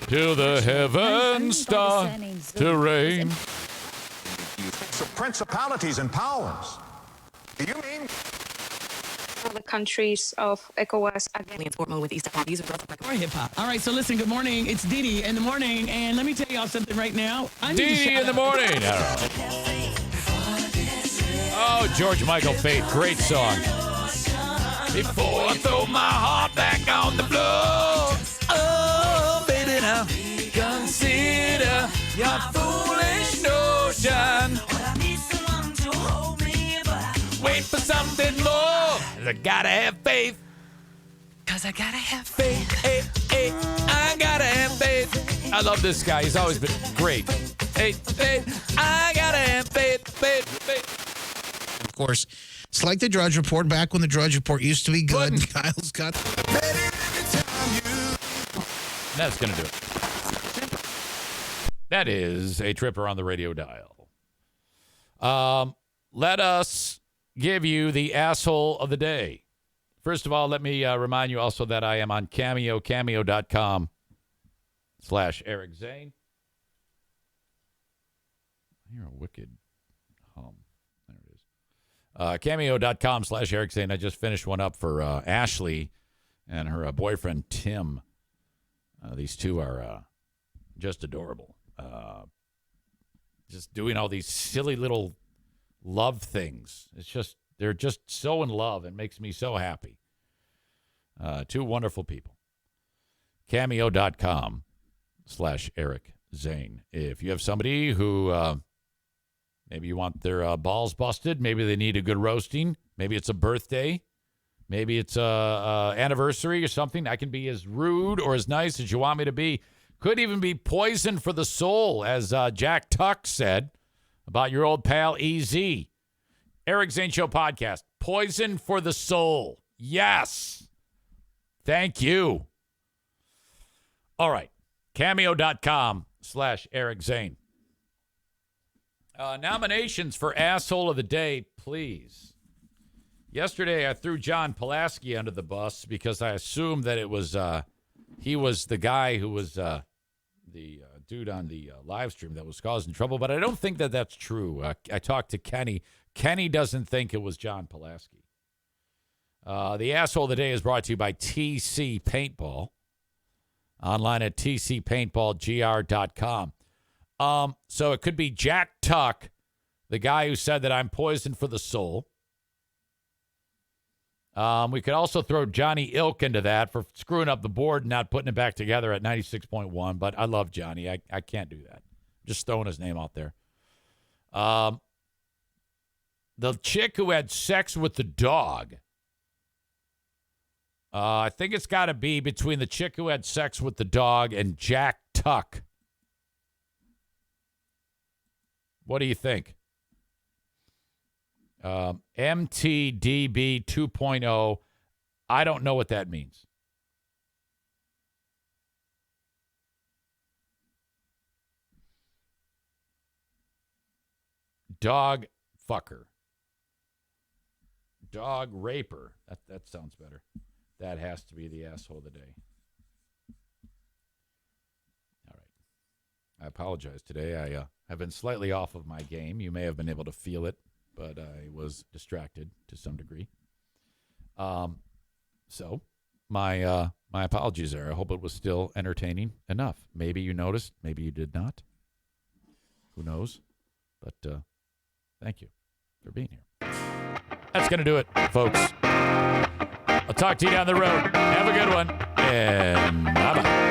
till the heavens start to rain. So principalities and powers. Do you mean the countries of ECOWAS again? With or hip hop. All right, so listen, good morning. It's Didi in the morning, and let me tell y'all something right now. Didi in the morning. Oh, George Michael Fate, great song. Before I throw my heart back on the floor, oh, baby, now consider your foolish notion. Wait for something more. I gotta have faith. Cause I gotta have faith. Hey, hey, I gotta have faith. I love this guy. He's always been great. Hey, hey, I gotta have faith, faith, faith. Of course, it's like the Drudge Report back when the Drudge Report used to be good. And Kyle's got. That's gonna do it. That is a tripper on the radio dial. Let us give you the asshole of the day. First of all, let me remind you also that I am on Cameo, cameo.com/Eric Zane. I hear a wicked hum. There it is. Cameo.com/Eric Zane. I just finished one up for Ashley and her boyfriend, Tim. These two are just adorable. Just doing all these silly little love things. It's just, they're just so in love. It makes me so happy. Two wonderful people. Cameo.com/Eric Zane. If you have somebody who maybe you want their balls busted, maybe they need a good roasting, maybe it's a birthday, maybe it's a anniversary or something, I can be as rude or as nice as you want me to be. Could even be poison for the soul, as Jack Tuck said about your old pal EZ. Eric Zane Show Podcast. Poison for the soul. Yes. Thank you. All right. Cameo.com/Eric Zane. Nominations for Asshole of the Day, please. Yesterday, I threw John Pulaski under the bus because I assumed that it was he was the guy who was the dude on the live stream that was causing trouble, but I don't think that that's true. I talked to Kenny. Kenny doesn't think it was John Pulaski. The Asshole of the Day is brought to you by TC Paintball. Online at tcpaintballgr.com. So it could be Jack Tuck, the guy who said that I'm poison for the soul. We could also throw Johnny Ilk into that for screwing up the board and not putting it back together at 96.1. But I love Johnny. I can't do that. Just throwing his name out there. The chick who had sex with the dog. I think it's got to be between the chick who had sex with the dog and Jack Tuck. What do you think? MTDB 2.0. I don't know what that means. Dog fucker. Dog raper. That sounds better. That has to be the asshole of the day. All right. I apologize today. I have been slightly off of my game. You may have been able to feel it, but I was distracted to some degree. So my apologies there. I hope it was still entertaining enough. Maybe you noticed, maybe you did not. Who knows? But thank you for being here. That's going to do it, folks. I'll talk to you down the road. Have a good one, and bye-bye.